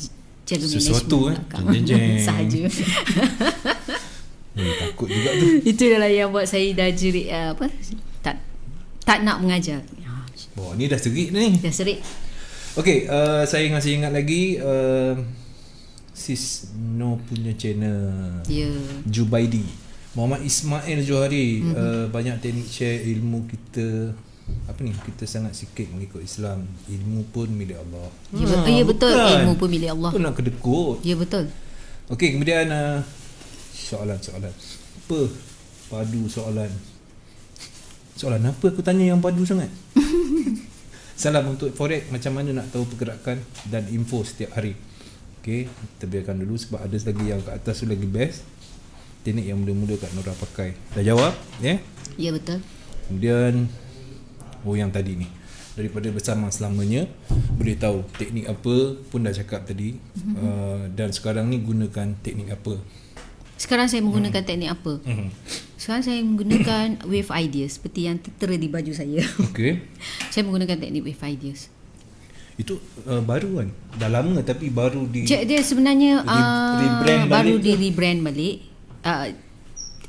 jaga sesuatu management sahaja. Takut juga tu. Itulah yang buat saya dah jerit tak nak mengajar. Ni dah serik ni. Dah serik. Okey, saya masih ingat lagi Sis No punya channel. Ya. Jubaidi. Muhammad Ismail Johari, banyak teknik share ilmu kita. Kita sangat sikit mengikut Islam. Ilmu pun milik Allah. Ya betul, ilmu pun milik Allah. Tu nak kedekut. Ya betul. Okey, kemudian soalan. Apa padu soalan apa aku tanya yang padu sangat? Salam untuk forex, macam mana nak tahu pergerakan dan info setiap hari. Okey, kita biarkan dulu sebab ada lagi yang kat atas tu lagi best. Teknik yang mula-mula Kak Nora pakai. Dah jawab, ya? Ya betul. Kemudian yang tadi ni, daripada bersama selamanya, boleh tahu teknik apa pun dah cakap tadi. Dan sekarang ni gunakan teknik apa? Sekarang saya menggunakan teknik apa? Sekarang saya menggunakan Wave Ideas, seperti yang tertera di baju saya. Okey. Saya menggunakan teknik Wave Ideas. Itu baru kan? Dah lama tapi baru dia sebenarnya rebrand baru balik di rebrand balik.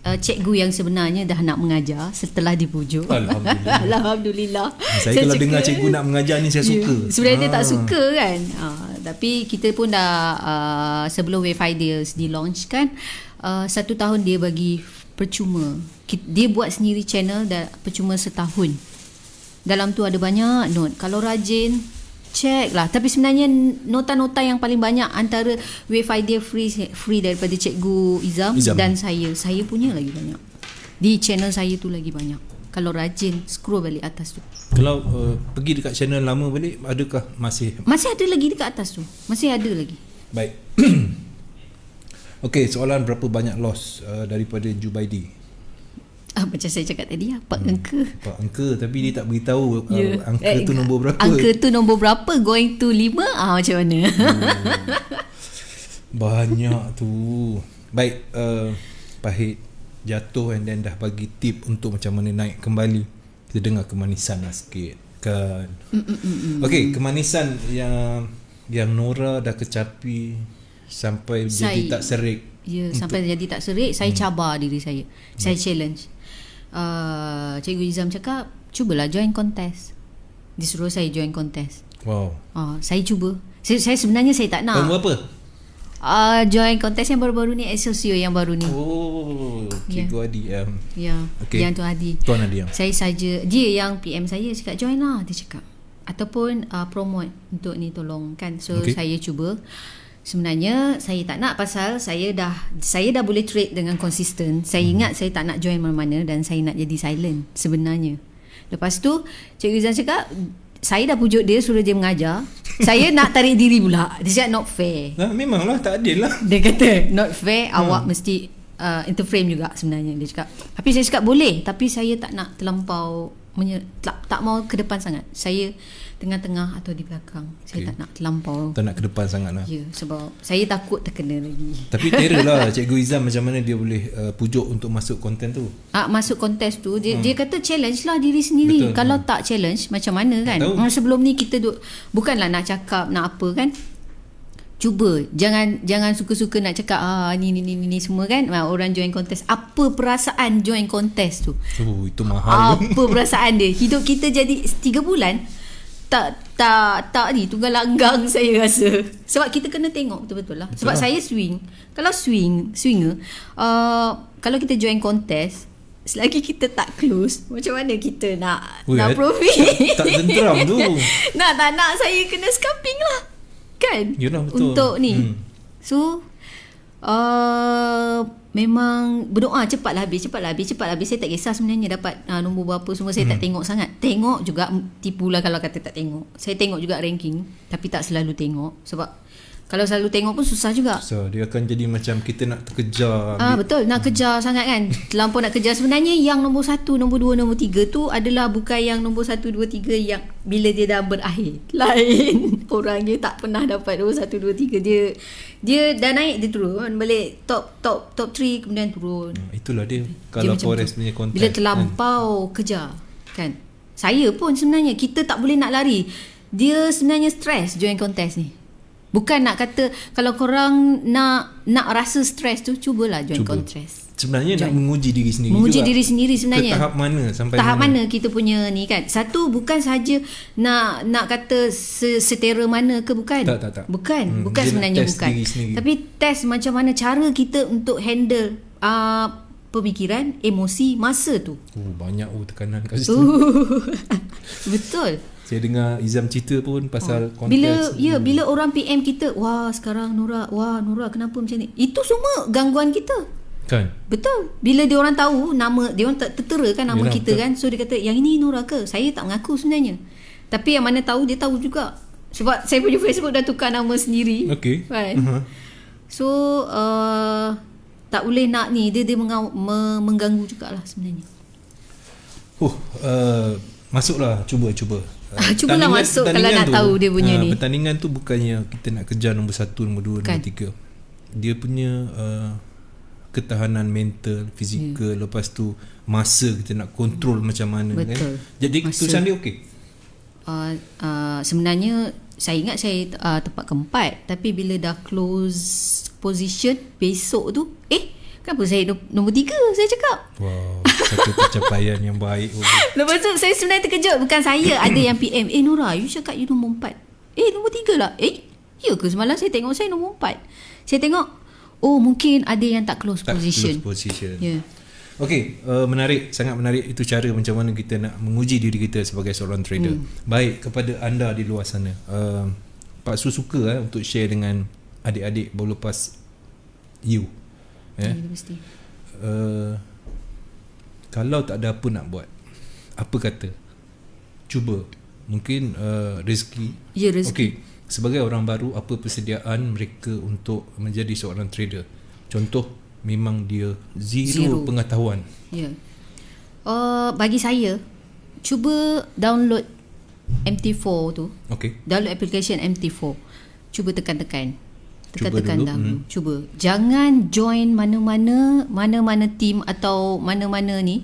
Cikgu yang sebenarnya dah nak mengajar setelah dipujuk. Alhamdulillah. Alhamdulillah. Saya kalau dengar cikgu nak mengajar ni saya suka. Sebenarnya dia tak suka kan. Tapi kita pun dah sebelum Wave Ideas di launch kan, 1 tahun dia bagi percuma. Dia buat sendiri channel dah percuma setahun. Dalam tu ada banyak note. Kalau rajin check lah. Tapi sebenarnya nota-nota yang paling banyak antara Wave Idea free daripada Cikgu Izam dan saya punya lagi banyak. Di channel saya tu lagi banyak. Kalau rajin scroll balik atas tu. Kalau pergi dekat channel lama balik, adakah masih ada lagi dekat atas tu? Masih ada lagi. Baik. Okey, soalan berapa banyak loss daripada Jubaidi? Macam saya cakap tadi, 4 angka. 4 angka, tapi dia tak beritahu angka tu nombor berapa. Angka tu nombor berapa going to 5? Macam mana? Banyak tu. Baik, pahit, jatuh and then dah bagi tip untuk macam mana naik kembali. Kita dengar kemanisan lah sikit kan. Okey, kemanisan yang Nora dah kecapi sampai jadi tak serik. Ya, sampai jadi tak serik, saya cabar diri saya. Saya challenge. Cikgu Izam cakap, cubalah join contest. Disuruh saya join contest. Wow. Saya cuba. Saya sebenarnya saya tak nak. Tahun berapa? Join contest yang baru-baru ni, Asosio yang baru ni. Cikgu Adi. Okay. Yang Tuan Adi. Tuan Adi. Saya saja, dia yang PM saya cakap join lah, dia cakap. Ataupun promote untuk ni tolong kan. So saya cuba. Sebenarnya saya tak nak pasal saya dah boleh trade dengan konsisten. Saya ingat saya tak nak join mana-mana dan saya nak jadi silent sebenarnya. Lepas tu Cikgu Izan cakap, saya dah pujuk dia suruh dia mengajar. Saya nak tarik diri pula. Dia cakap not fair. Memanglah tak adil lah. Dia kata not fair, awak mesti interframe juga sebenarnya, dia cakap. Tapi saya cakap boleh, tapi saya tak nak terlampau tak mau ke depan sangat. Saya tengah-tengah atau di belakang. Saya tak nak terlampau. Tak nak ke depan sangat lah. Ya, sebab saya takut terkena lagi. Tapi terror lah Cikgu Izam macam mana dia boleh pujuk untuk masuk konten tu. Masuk kontes tu dia kata challenge lah diri sendiri. Betul. Kalau tak challenge macam mana kan. Sebelum ni kita bukanlah nak cakap nak apa kan. Cuba jangan suka-suka nak cakap ni semua kan. Orang join kontes, apa perasaan join kontes tu? Itu mahal. Apa perasaan dia? Hidup kita jadi 3 bulan tak ni tunggal langgang saya rasa. Sebab kita kena tengok betul-betul lah. Sebab saya kalau swinger kalau kita join kontes, selagi kita tak close, macam mana kita nak profit? Tak tenteram tu. Tak nak saya kena scalping lah kan. Yalah, betul. Untuk ni. So memang berdoa cepatlah habis. Saya tak kisah sebenarnya dapat nombor berapa semua. Saya tak tengok sangat. Tengok juga, tipulah kalau kata tak tengok. Saya tengok juga ranking, tapi tak selalu tengok. Sebab kalau selalu tengok pun susah juga. Dia akan jadi macam kita nak terkejar. Betul, nak kejar sangat kan. Terlampau nak kejar. Sebenarnya yang nombor 1, nombor 2, nombor 3 tu adalah bukan yang nombor 1, 2, 3 yang bila dia dah berakhir. Lain. Orangnya tak pernah dapat nombor 1, 2, 3. Dia dah naik, dia turun balik top 3, kemudian turun. Itulah dia. Kalau Forest punya konten, bila terlampau kejar kan. Saya pun sebenarnya kita tak boleh nak lari. Dia sebenarnya stres join kontes ni. Bukan nak kata kalau korang nak rasa stres tu, cubalah join kontes. Sebenarnya nak menguji diri sendiri. Diri sendiri sebenarnya. Ke tahap mana sampai tahap mana kita punya ni kan. Satu, bukan saja nak kata setera mana ke, bukan. Tak. Bukan sebenarnya bukan. Tapi test macam mana cara kita untuk handle pemikiran, emosi masa tu. Banyak tekanan kat situ. Betul. Saya dengar Izam cerita pun pasal kontes. Bila orang PM kita, sekarang Nora kenapa macam ni? Itu semua gangguan kita. Kan? Betul. Bila dia orang tahu nama, dia orang tertera kan nama kita, betul. Kan. So dia kata, yang ini Nora ke? Saya tak mengaku sebenarnya. Tapi yang mana tahu, dia tahu juga. Sebab saya punya Facebook dah tukar nama sendiri. Okay. Right? So tak boleh nak ni, dia mengganggu jugalah sebenarnya. Masuklah, cubalah masuk kalau nak tahu dia punya ni. Pertandingan tu bukannya kita nak kejar nombor 1, nombor 2, nombor 3. Dia punya ketahanan mental, fizikal, lepas tu masa kita nak kontrol macam mana. Betul. Kan. Jadi keputusan dia okey. Sebenarnya Saya ingat saya tempat keempat, tapi bila dah close position besok tu, kenapa saya nombor 3? Saya cakap. Wow, satu pencapaian yang baik. Lepas tu saya sebenarnya terkejut. Bukan saya, ada yang PM, Nora, you cakap you nombor 4. Nombor 3 lah. Ya ke semalam saya tengok saya nombor 4. Saya tengok, mungkin ada yang tak close position. Yeah. Okey, menarik, sangat menarik. Itu cara macam mana kita nak menguji diri kita sebagai seorang trader. Baik, kepada anda di luar sana, Pak Su suka untuk share dengan adik-adik baru lepas you. Universiti. Kalau tak ada apa nak buat, apa kata? Cuba. Mungkin rezeki. Ya, rezeki. Okey, sebagai orang baru, apa persediaan mereka untuk menjadi seorang trader? Contoh, memang dia zero pengetahuan. Ya. Bagi saya, cuba download MT4 tu. Okey. Download application MT4. Cuba tekan-tekan. Tekan-tekan dahulu. Cuba. Jangan join mana-mana team atau mana-mana ni.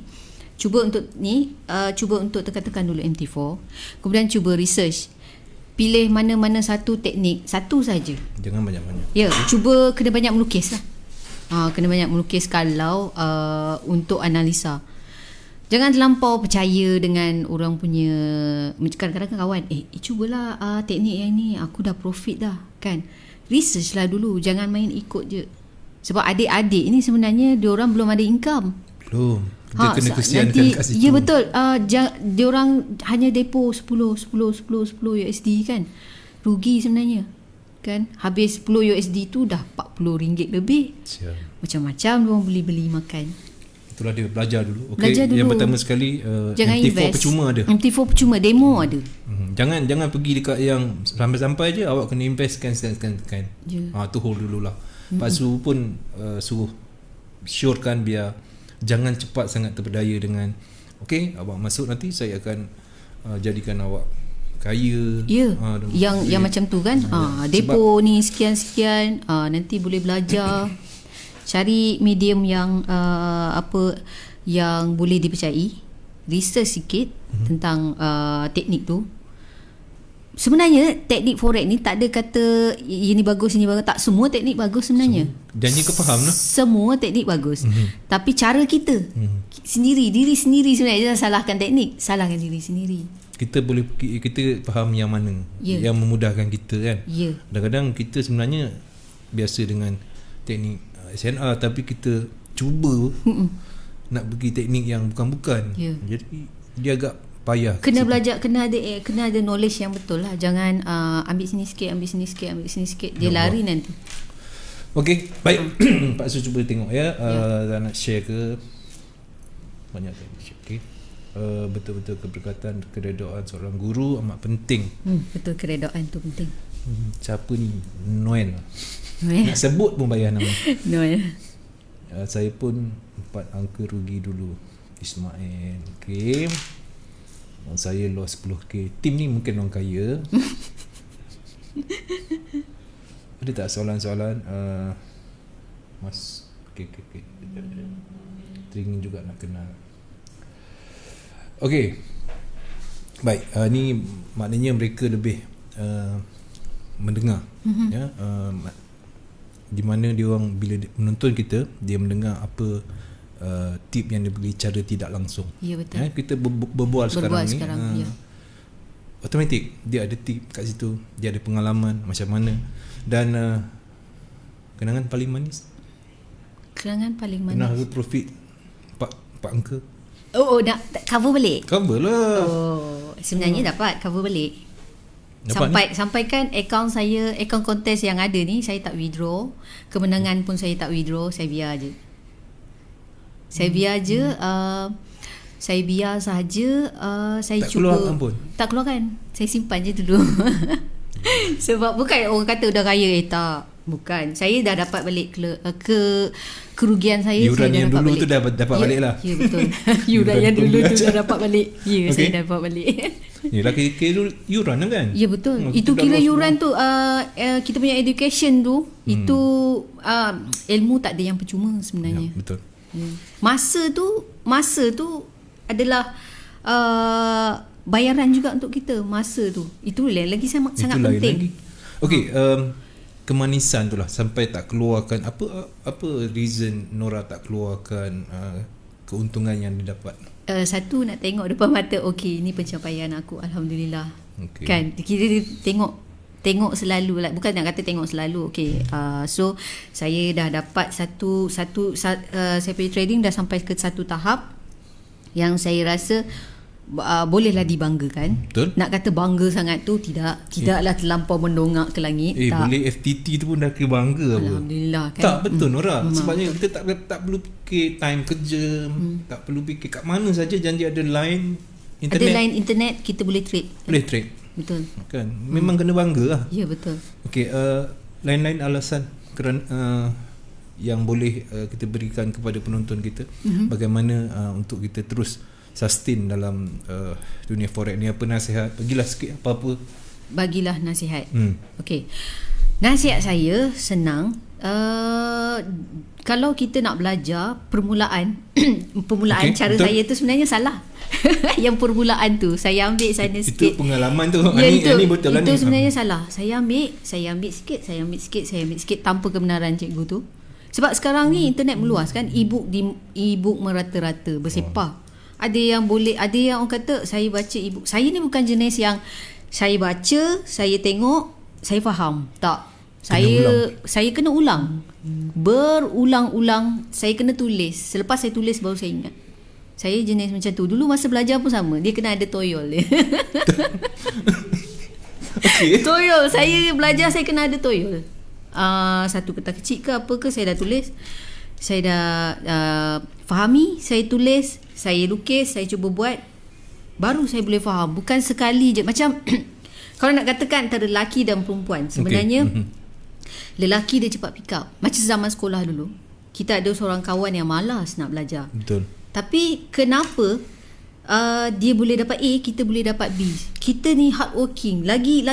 Cuba untuk tekan-tekan dulu MT4. Kemudian cuba research. Pilih mana-mana satu teknik, satu saja. Jangan banyak-banyak. Ya, cuba kena banyak melukis lah. Kena banyak melukis kalau untuk analisa. Jangan terlampau percaya dengan orang punya. Kadang-kadang kawan, cubalah teknik yang ni, aku dah profit dah, kan? Research lah dulu, jangan main ikut je. Sebab adik-adik ni sebenarnya diorang belum ada income. Belum. Dia kena kesiankan kat situ. Ya betul. Diorang hanya depo 10 USD kan. Rugi sebenarnya. Kan? Habis 10 USD tu dah RM40 lebih. Macam-macam diorang beli makan. Itulah dia, belajar dulu. Okay. Belajar dulu. Yang pertama sekali, jangan MT4 invest. percuma ada. MT4 percuma, demo ada. Jangan pergi dekat yang sampai-sampai je, awak kena investkan sekan. Tu hold dululah. Pak Su pun suruh syorkan biar jangan cepat sangat terpedaya dengan awak masuk, nanti saya akan jadikan awak kaya. Yang macam tu kan. Depo ni sekian-sekian, nanti boleh belajar. Cari medium yang yang boleh dipercayai. Research sikit tentang teknik tu. Sebenarnya teknik forex ni tak ada kata ini bagus, ini bagus. Tak, semua teknik bagus sebenarnya. Janji kau faham lah. Semua teknik bagus. Tapi cara kita diri sendiri sebenarnya. Jangan salahkan teknik, salahkan diri sendiri. Kita faham yang mana yang memudahkan kita kan. Kadang-kadang kita sebenarnya biasa dengan teknik SNR, tapi kita cuba nak pergi teknik yang bukan-bukan. Jadi dia agak payah. Kena belajar, kena ada knowledge yang betul lah. Jangan ambil sini sikit, ambil sini sikit. Dia lari nanti. Okey, baik. Pak Su cuba tengok ya. Nak share ke banyak tadi. Okey. Betul-betul keberkatan, keredaan seorang guru amat penting. Betul, keredaan tu penting. Siapa ni? Noel. Nak sebut pun payah nama. Noel. Saya pun 4 angka rugi dulu. Ismail. Okey. Saya lost 10k. Tim ni mungkin orang kaya. Ada tak soalan-soalan? Mas. Okay. Teringin juga nak kenal. Okey. Baik, ni maknanya mereka lebih mendengar. Ya, di mana dia orang bila menonton kita, dia mendengar apa tip yang diberi cara tidak langsung. Ya, betul. Kita berbual sekarang ni. Ya. Automatik dia ada tip kat situ, dia ada pengalaman macam mana. Dan kenangan paling manis. Pernah profit 4 angka. Nak cover balik. Cover lah. Sebenarnya dapat cover balik. Sampaikan akaun saya, akaun kontes yang ada ni saya tak withdraw. Kemenangan pun saya tak withdraw. Saya biar je. Saya biar sahaja. Saya tak cuba keluarkan pun. Tak keluarkan. Saya simpan je dulu. Sebab bukan orang kata dah kaya. Tak, bukan. Saya dah dapat balik kerugian saya. Yuran saya yang dulu balik. Tu dah dapat balik lah. Ya, betul. Yuran yang dulu tu dah dapat balik. Saya dah dapat balik. Yelah, kira yuran kan? Ya, betul. Itu kira yuran tu kita punya education tu itu ilmu tak ada yang percuma sebenarnya. Ya, betul. Masa tu adalah bayaran juga untuk kita masa tu. Itu lagi sangat penting. Okey, kemanisan tu lah sampai tak keluarkan apa reason Nora tak keluarkan keuntungan yang didapat. Satu, nak tengok depan mata, okey, ini pencapaian aku, alhamdulillah. Kan kita tengok selalu lah, bukan nak kata tengok selalu. Okey, so saya dah dapat saya punya trading dah sampai ke satu tahap yang saya rasa bolehlah dibanggakan. Betul. Nak kata bangga sangat tu tidaklah terlampau mendongak ke langit. Tak. Boleh FTT tu pun dah kira bangga. Alhamdulillah kan. Tak betul Nora. Sebabnya kita tak perlu fikir time kerja, tak perlu fikir kat mana saja janji ada line internet. Ada line internet, kita boleh trade. Boleh trade. Betul. Kan memang kena bangga lah. Ya, betul. Okey, lain-lain alasan kerana yang boleh kita berikan kepada penonton kita, bagaimana untuk kita terus sustain dalam dunia forex ni. Apa nasihat? Bagilah sikit apa-apa. Bagilah nasihat. Okey. Nasihat saya senang. Kalau kita nak belajar permulaan okay, cara betul. Saya tu sebenarnya salah. Yang permulaan tu saya ambil sana sikit. Itu pengalaman tu. Ya, ini betul lah ni. Itu sebenarnya salah. Saya ambil sikit tanpa kebenaran cikgu tu. Sebab sekarang ni internet meluas kan, e-book merata-rata bersepah. Ada yang boleh, ada yang orang kata saya baca e-book. Saya ni bukan jenis yang saya baca, saya tengok, saya faham. Tak. Saya kena ulang. Berulang-ulang saya kena tulis. Selepas saya tulis baru saya ingat. Saya jenis macam tu. Dulu masa belajar pun sama. Dia kena ada toyol dia. Okay. Toyol. Saya belajar saya kena ada toyol. Satu kertas kecil ke apa ke saya dah tulis. Saya dah fahami, saya tulis, saya lukis, saya cuba buat, baru saya boleh faham. Bukan sekali je. Macam kalau nak katakan antara lelaki dan perempuan, sebenarnya lelaki dia cepat pick up. Macam zaman sekolah dulu, kita ada seorang kawan yang malas nak belajar. Betul. Tapi kenapa dia boleh dapat A, kita boleh dapat B? Kita ni hardworking. Lagi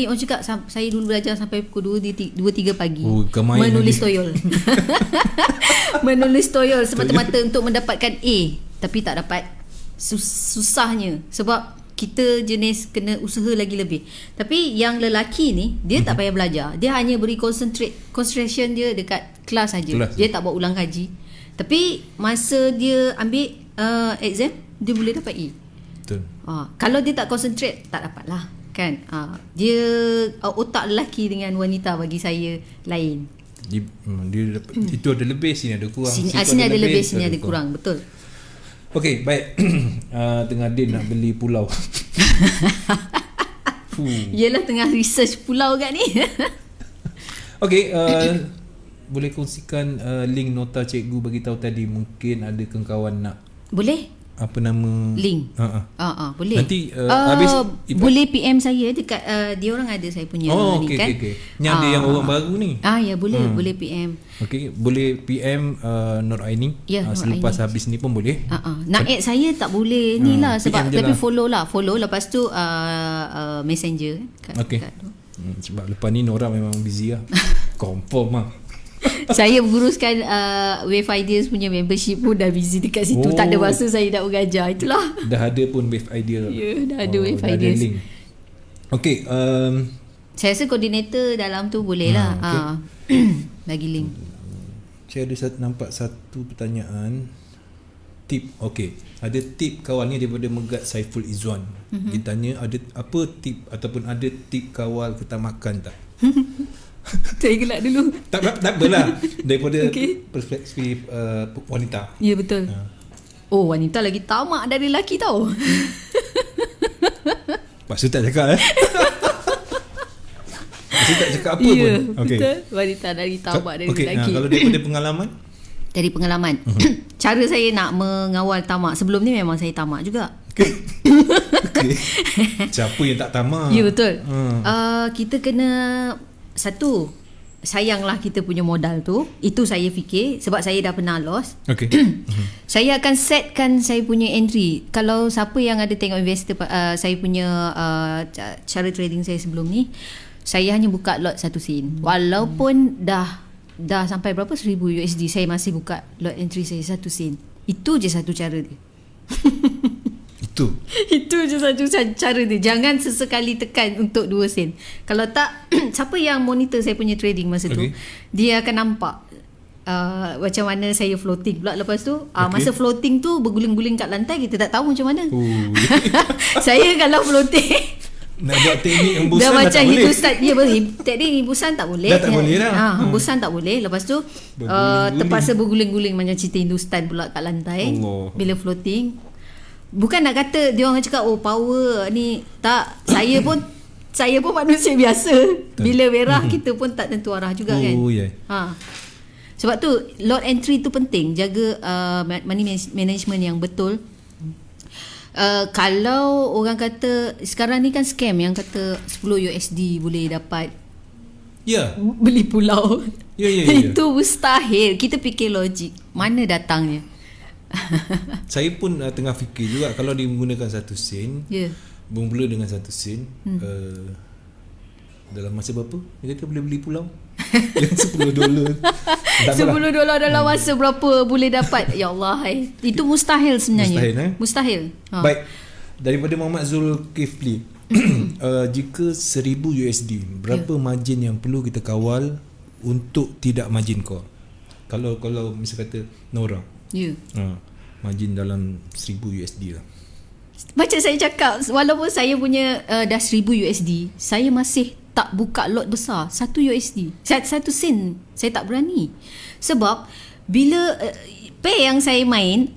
orang cakap, saya dulu belajar sampai pukul 2-3 pagi. Menulis toyol. Menulis toyol semata-mata untuk mendapatkan A. Tapi tak dapat. Susahnya. Sebab kita jenis kena usaha lagi lebih. Tapi yang lelaki ni, dia tak payah belajar. Dia hanya beri concentration dia dekat kelas saja. Dia tak buat ulang kaji. Tapi masa dia ambil exam, dia boleh dapat E. Betul. Kalau dia tak concentrate, tak dapat lah kan. Dia otak lelaki dengan wanita bagi saya lain. Dia dapat, itu ada lebih, sini ada kurang. Sini ada lebih, sini ada kurang. Betul. Okey, baik. Tengah Din nak beli pulau. Yelah, tengah research pulau kat ni. Okey, boleh kongsikan link nota cikgu bagi tahu tadi. Mungkin ada kawan nak. Boleh. Apa nama link? Boleh. Nanti habis boleh PM saya dekat dia orang ada saya punya ni kan. Okay. Ni ada yang orang baru ni. Ya boleh PM. Okey, boleh PM Nur Aini. Selepas habis ni pun boleh. Nak add saya tak boleh ni lah sebab tapi follow lepas tu messenger kat. Okey. Sebab lepas ni Nora memang busy lah. Confirm lah. Saya menguruskan Wave Ideas punya membership pun dah busy dekat situ. Tak ada masa saya nak mengajar. Itulah. Dah ada pun Wave Idea. Ya, dah ada Wave Ideas. Okey, saya rasa koordinator dalam tu boleh lah. Bagi link. Saya ada nampak satu pertanyaan. Tip. Okey, ada tip kawan ni daripada Megat Saiful Izzuan. Dia tanya, ada apa tip ataupun ada tip kawal ketamakan tak? Saya gelak dulu. Tak apalah. Daripada perspektif wanita. Ya, betul. Wanita lagi tamak dari lelaki tau. Maksud tak cakap Maksud tak cakap apa pun. Betul. Wanita lagi tamak dari lelaki. Kalau daripada pengalaman? Dari pengalaman. Cara saya nak mengawal tamak. Sebelum ni memang saya tamak juga. Siapa yang tak tamak? Ya, betul. Kita kena satu, sayanglah kita punya modal tu. Itu saya fikir sebab saya dah pernah loss. Saya akan setkan saya punya entry. Kalau siapa yang ada tengok investor saya punya cara trading saya sebelum ni, saya hanya buka lot 1 sen. Walaupun dah sampai berapa, 1000 USD, saya masih buka lot entry saya 1 sen. Itu je satu cara dia. Itu je satu cara dia. Jangan sesekali tekan untuk 2 sen. Kalau tak, siapa yang monitor saya punya trading masa tu, dia akan nampak macam mana saya floating pula. Lepas tu masa floating tu berguling-guling kat lantai, kita tak tahu macam mana. Saya kalau floating nak buat teknik hembusan dah macam tak hembusan, teknik hembusan tak boleh. Dah tak boleh dah. Hembusan tak boleh. Lepas tu terpaksa berguling-guling macam cerita Hindustan pula kat lantai. Bila floating, bukan nak kata dia orang cakap power ni, tak. Saya pun manusia biasa. Bila merah kita pun tak tentu arah juga kan. Sebab tu lot entry tu penting. Jaga money management yang betul. Kalau orang kata sekarang ni kan scam yang kata 10 USD boleh dapat beli pulau. Itu mustahil. Kita fikir logik, mana datangnya. Saya pun tengah fikir juga, kalau dia menggunakan 1 sen, bermula dengan 1 sen, dalam masa berapa dia kata boleh beli pulau? $10. $10 dalam masa berapa boleh dapat? Ya Allah, itu mustahil sebenarnya. Mustahil. Baik, daripada Muhammad Zulkifli, jika 1000 USD, berapa margin yang perlu kita kawal untuk tidak margin call? Kalau misal kata Nora, margin dalam 1000 USD lah. Macam saya cakap, walaupun saya punya dah 1000 USD, saya masih tak buka lot besar. 1 USD, 1 sen saya tak berani. Sebab bila pair yang saya main,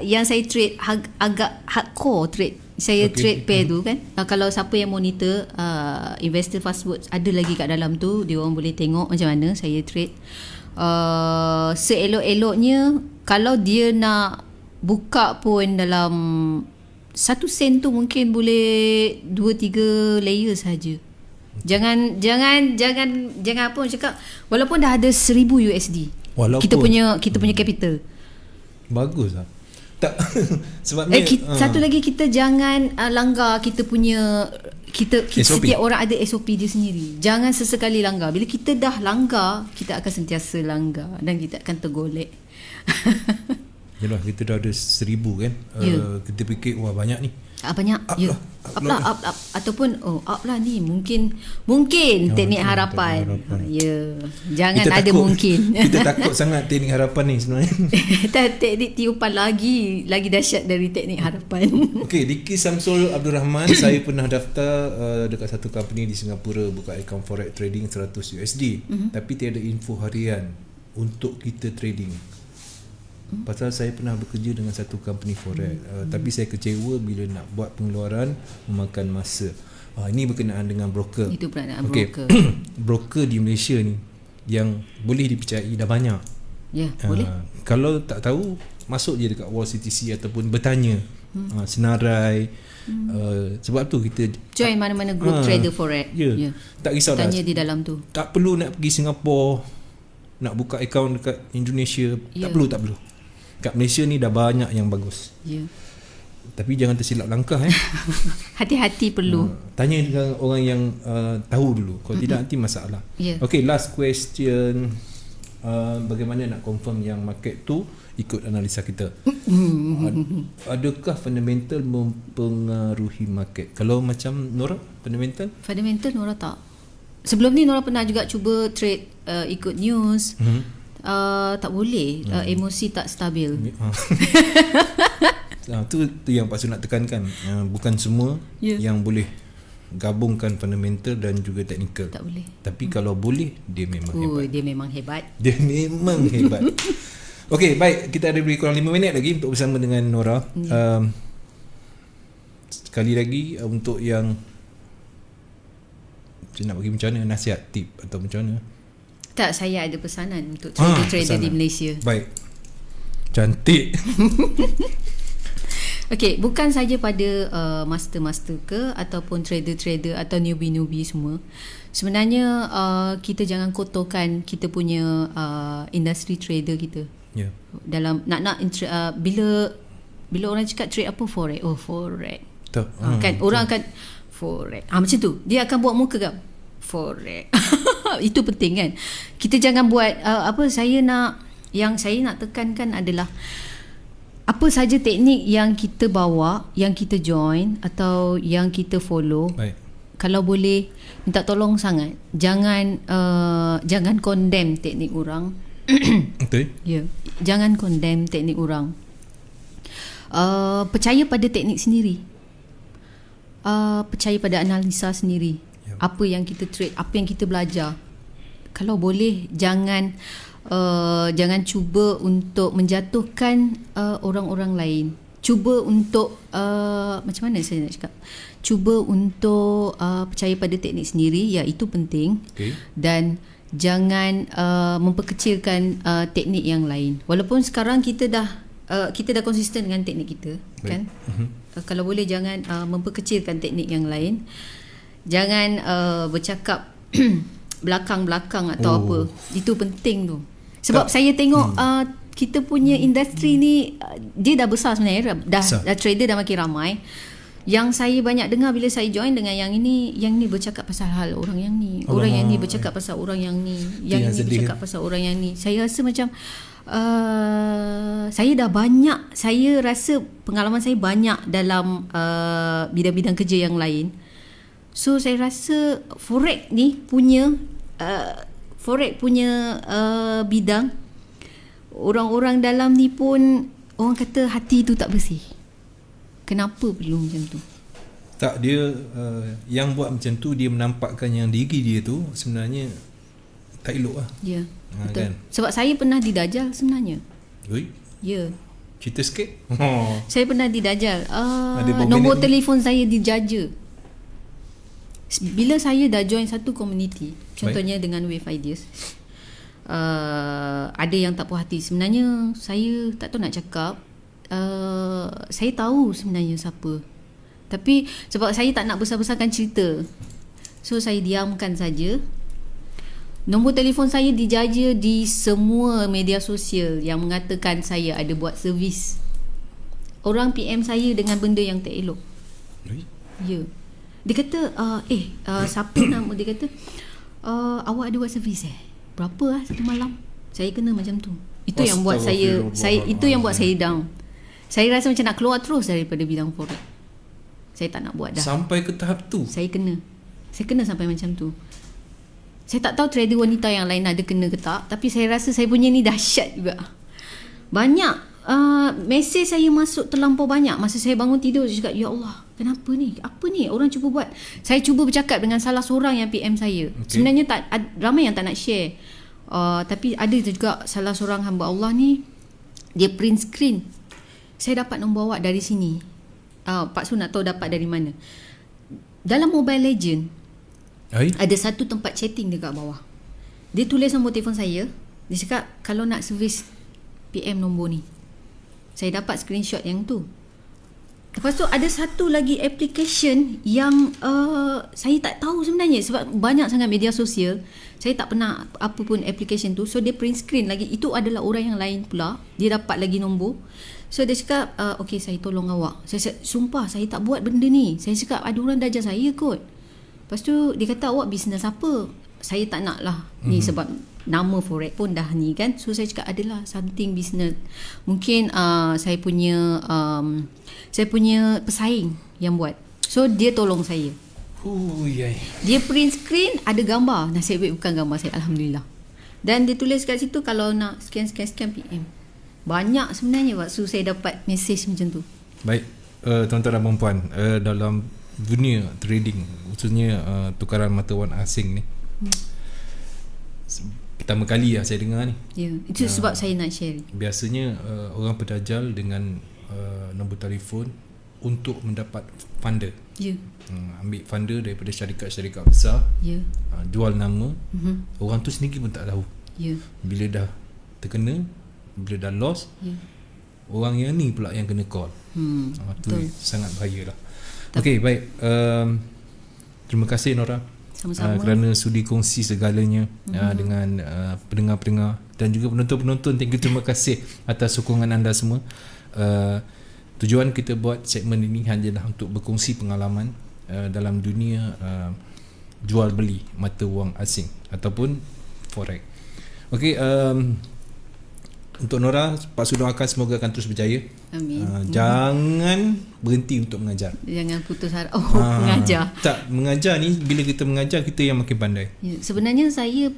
yang saya trade agak hardcore trade. Saya trade pair tu kan. Kalau siapa yang monitor Investor Fastwords, ada lagi kat dalam tu, dia orang boleh tengok macam mana saya trade. Seelok-eloknya, kalau dia nak buka pun dalam 1 sen tu mungkin boleh 2-3 layer saja. Jangan apa orang cakap, walaupun dah ada 1000 USD, kita punya capital bagus lah. Tak sebabnya satu lagi, kita jangan langgar kita punya kita setiap orang ada SOP dia sendiri. Jangan sesekali langgar. Bila kita dah langgar, kita akan sentiasa langgar dan kita akan tergolek. Yalah, kita dah ada 1000 kan. Kita fikir wah banyak ni. Banyak. Up lah. Ataupun up lah ni. Mungkin teknik harapan. Jangan kita ada takut, mungkin. Kita takut sangat teknik harapan ni sebenarnya. Teknik tiupan lagi dahsyat dari teknik harapan. Okey, Diki Samsul Abdul Rahman, saya pernah daftar dekat satu company di Singapura, buka account forex trading 100 USD. Tapi tiada info harian untuk kita trading. Pasal saya pernah bekerja dengan satu company forex, tapi saya kecewa bila nak buat pengeluaran memakan masa. Ini berkenaan dengan broker. Itu berkenaan broker. Broker di Malaysia ni yang boleh dipercayai dah banyak. Boleh. Kalau tak tahu, masuk je dekat Wall CTC ataupun bertanya senarai. Sebab tu kita join mana-mana group trader forex. Tak risau dah. Tanya di dalam tu. Tak perlu nak pergi Singapura nak buka account dekat Indonesia. Tak perlu. Kat Malaysia ni dah banyak yang bagus. Tapi jangan tersilap langkah. Hati-hati perlu. Tanya dengan orang yang tahu dulu. Kalau tidak nanti masalah. Okay, last question. Bagaimana nak confirm yang market tu ikut analisa kita? Adakah fundamental mempengaruhi market? Kalau macam Nora, fundamental Nora tak. Sebelum ni Nora pernah juga cuba trade ikut news. Tak boleh. Emosi tak stabil. Tu yang Pak Su nak tekankan. Bukan semua yang boleh gabungkan fundamental dan juga technical. Tak boleh. Tapi kalau boleh, dia memang hebat. Dia memang hebat. Okey, baik, kita ada lebih kurang 5 minit lagi untuk bersama dengan Nora. Sekali lagi untuk yang saya nak bagi macam mana, nasihat, tip atau macam mana? Tak, saya ada pesanan untuk trader di Malaysia. Baik. Cantik. Okey, bukan saja pada master-master ke ataupun trader-trader atau newbie-newbie semua. Sebenarnya kita jangan kotorkan kita punya industri trader kita. Dalam bila orang cakap trade apa, forex. Forex. Kan orang akan forex. Macam tu. Dia akan buat muka kan? Forex. Itu penting kan. Kita jangan buat yang saya nak tekankan adalah apa saja teknik yang kita bawa, yang kita join atau yang kita follow. Baik. Kalau boleh minta tolong sangat, jangan condemn teknik orang. Betul. Ya, jangan condemn teknik orang. Percaya pada teknik sendiri. Percaya pada analisa sendiri. Apa yang kita trade, apa yang kita belajar. Kalau boleh jangan cuba untuk menjatuhkan orang-orang lain. Cuba untuk macam mana saya nak cakap? Cuba untuk percaya pada teknik sendiri, ya, itu penting. Okay. Dan jangan memperkecilkan teknik yang lain. Walaupun sekarang kita dah konsisten dengan teknik kita. Baik. Kan? Kalau boleh jangan memperkecilkan teknik yang lain. Jangan bercakap belakang-belakang atau apa. Itu penting tu. Sebab saya tengok kita punya industri ni dia dah besar sebenarnya. Dah trader dah makin ramai. Yang saya banyak dengar bila saya join dengan yang ni bercakap pasal hal orang yang ni, orang yang ni bercakap pasal orang yang ni, yang ni bercakap pasal orang yang ni. Saya rasa macam saya rasa pengalaman saya banyak dalam bidang-bidang kerja yang lain. So saya rasa forex punya bidang, orang-orang dalam ni pun orang kata hati tu tak bersih. Kenapa perlu macam tu? Tak, dia yang buat macam tu, dia menampakkan yang diri dia tu sebenarnya tak elok lah. Ya, betul. Kan? Sebab saya pernah didajal sebenarnya. Ui? Ya. Cerita sikit. Saya pernah didajal. Nombor telefon saya dijaja. Bila saya dah join satu community, contohnya dengan Wave Ideas, ada yang tak puas hati. Sebenarnya saya tak tahu nak cakap. Saya tahu sebenarnya siapa, tapi sebab saya tak nak besar-besarkan cerita, so saya diamkan saja. Nombor telefon saya dijaja di semua media sosial yang mengatakan saya ada buat servis. Orang PM saya dengan benda yang tak elok. Ya. Dia kata siapa nama dia kata awak ada buat servis berapa satu malam. Saya kena macam tu. Itu yang buat saya itu yang buat saya down. Saya rasa macam nak keluar terus daripada bidang forex. Saya tak nak buat dah. Sampai ke tahap tu? Saya kena sampai macam tu. Saya tak tahu trader wanita yang lain ada kena ke tak, tapi saya rasa saya punya ni dahsyat juga. Banyak mesej saya masuk terlampau banyak. Masa saya bangun tidur, saya cakap, ya Allah, kenapa ni? Apa ni orang cuba buat? Saya cuba bercakap dengan salah seorang yang PM saya. Okay. Sebenarnya ramai yang tak nak share. Tapi ada juga salah seorang hamba Allah ni, dia print screen. Saya dapat nombor awak dari sini. Pak Su nak tahu dapat dari mana. Dalam Mobile Legend ada satu tempat chatting dekat bawah. Dia tulis nombor telefon saya. Dia cakap kalau nak servis PM nombor ni. Saya dapat screenshot yang tu. Lepas tu ada satu lagi application yang saya tak tahu sebenarnya, sebab banyak sangat media sosial. Saya tak pernah apa pun application tu. So dia print screen lagi. Itu adalah orang yang lain pula. Dia dapat lagi nombor. So dia cakap okay, saya tolong awak. Saya cakap, sumpah saya tak buat benda ni. Saya cakap ada orang dah ajar saya kot. Lepas tu dia kata awak bisnes apa? Saya tak nak lah ni sebab nama forex pun dah ni kan. So saya cakap adalah something business. Mungkin saya punya pesaing yang buat. So dia tolong saya. Dia print screen ada gambar. Nasib baik bukan gambar saya, alhamdulillah. Dan dia tulis kat situ kalau nak sekian PM. Banyak sebenarnya waktu saya dapat mesej macam tu. Baik, tuan-tuan dan puan-puan, dalam dunia trading, khususnya tukaran mata wang asing ni, pertama kali lah saya dengar ni. Ya, itu sebab saya nak share. Biasanya orang berdajal dengan nombor telefon untuk mendapat funder. Ya. Ambil funder daripada syarikat-syarikat besar. Ya. Jual nama. Orang tu sendiri pun tak tahu. Ya. Bila dah terkena, bila dah lost, orang yang ni pula yang kena call. Tu sangat bahaya lah. Okey, baik. Terima kasih Nora. Sama-sama. Kerana sudi kongsi segalanya dengan pendengar-pendengar dan juga penonton-penonton. Terima kasih atas sokongan anda semua. Tujuan kita buat segmen ini hanyalah untuk berkongsi pengalaman dalam dunia jual beli mata wang asing ataupun forex. Okey, untuk Nora, Pak Su doakan semoga akan terus berjaya. Amin. Jangan berhenti untuk mengajar. Jangan putus harap. Mengajar. Tak, mengajar ni bila kita mengajar kita yang makin pandai. Ya, sebenarnya saya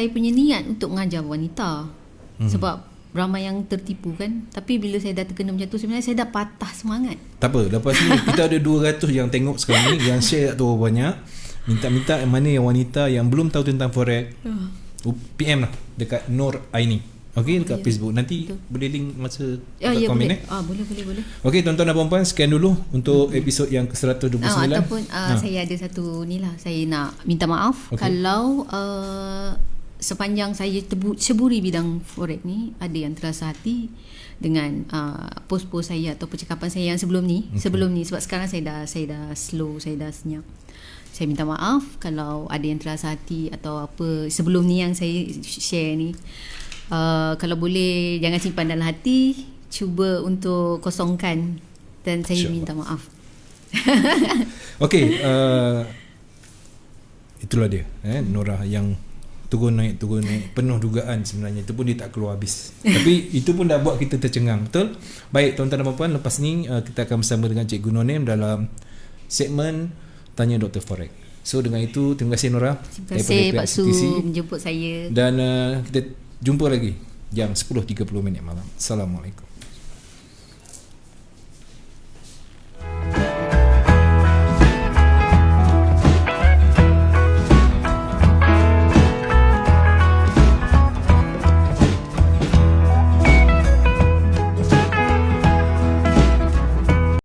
punya niat untuk mengajar wanita. Sebab ramai yang tertipu kan. Tapi bila saya dah terkena macam tu, sebenarnya saya dah patah semangat. Tak apa, lepas ni kita ada 200 yang tengok sekarang ni, yang share tak tahu banyak. Minta mana yang wanita yang belum tahu tentang forex, PM lah dekat Nur Aini. Okey, dekat Facebook. Nanti boleh link masa komen boleh. Boleh. Okey, tuan-tuan dan puan-puan, sekian dulu untuk episod yang ke-129. Ataupun saya ada satu ni lah, saya nak minta maaf kalau sepanjang saya ceburi bidang forex ni ada yang terasa hati dengan post-post saya atau percakapan saya yang sebelum ni. Sebab sekarang saya dah slow, saya dah senyap. Saya minta maaf kalau ada yang terasa hati atau apa sebelum ni yang saya share ni. Kalau boleh jangan simpan dalam hati, cuba untuk kosongkan, dan saya minta maaf. Okey, itulah dia Nora yang turun naik penuh dugaan. Sebenarnya itu pun dia tak keluar habis. Tapi itu pun dah buat kita tercengang. Betul? Baik tuan-tuan dan puan-puan, lepas ni kita akan bersama dengan Cikgu Nonem dalam segmen Tanya Dr. Forex. So dengan itu, terima kasih Nora. Terima kasih Pak Su menjemput saya. Dan kita jumpa lagi jam 10.30 malam. Assalamualaikum.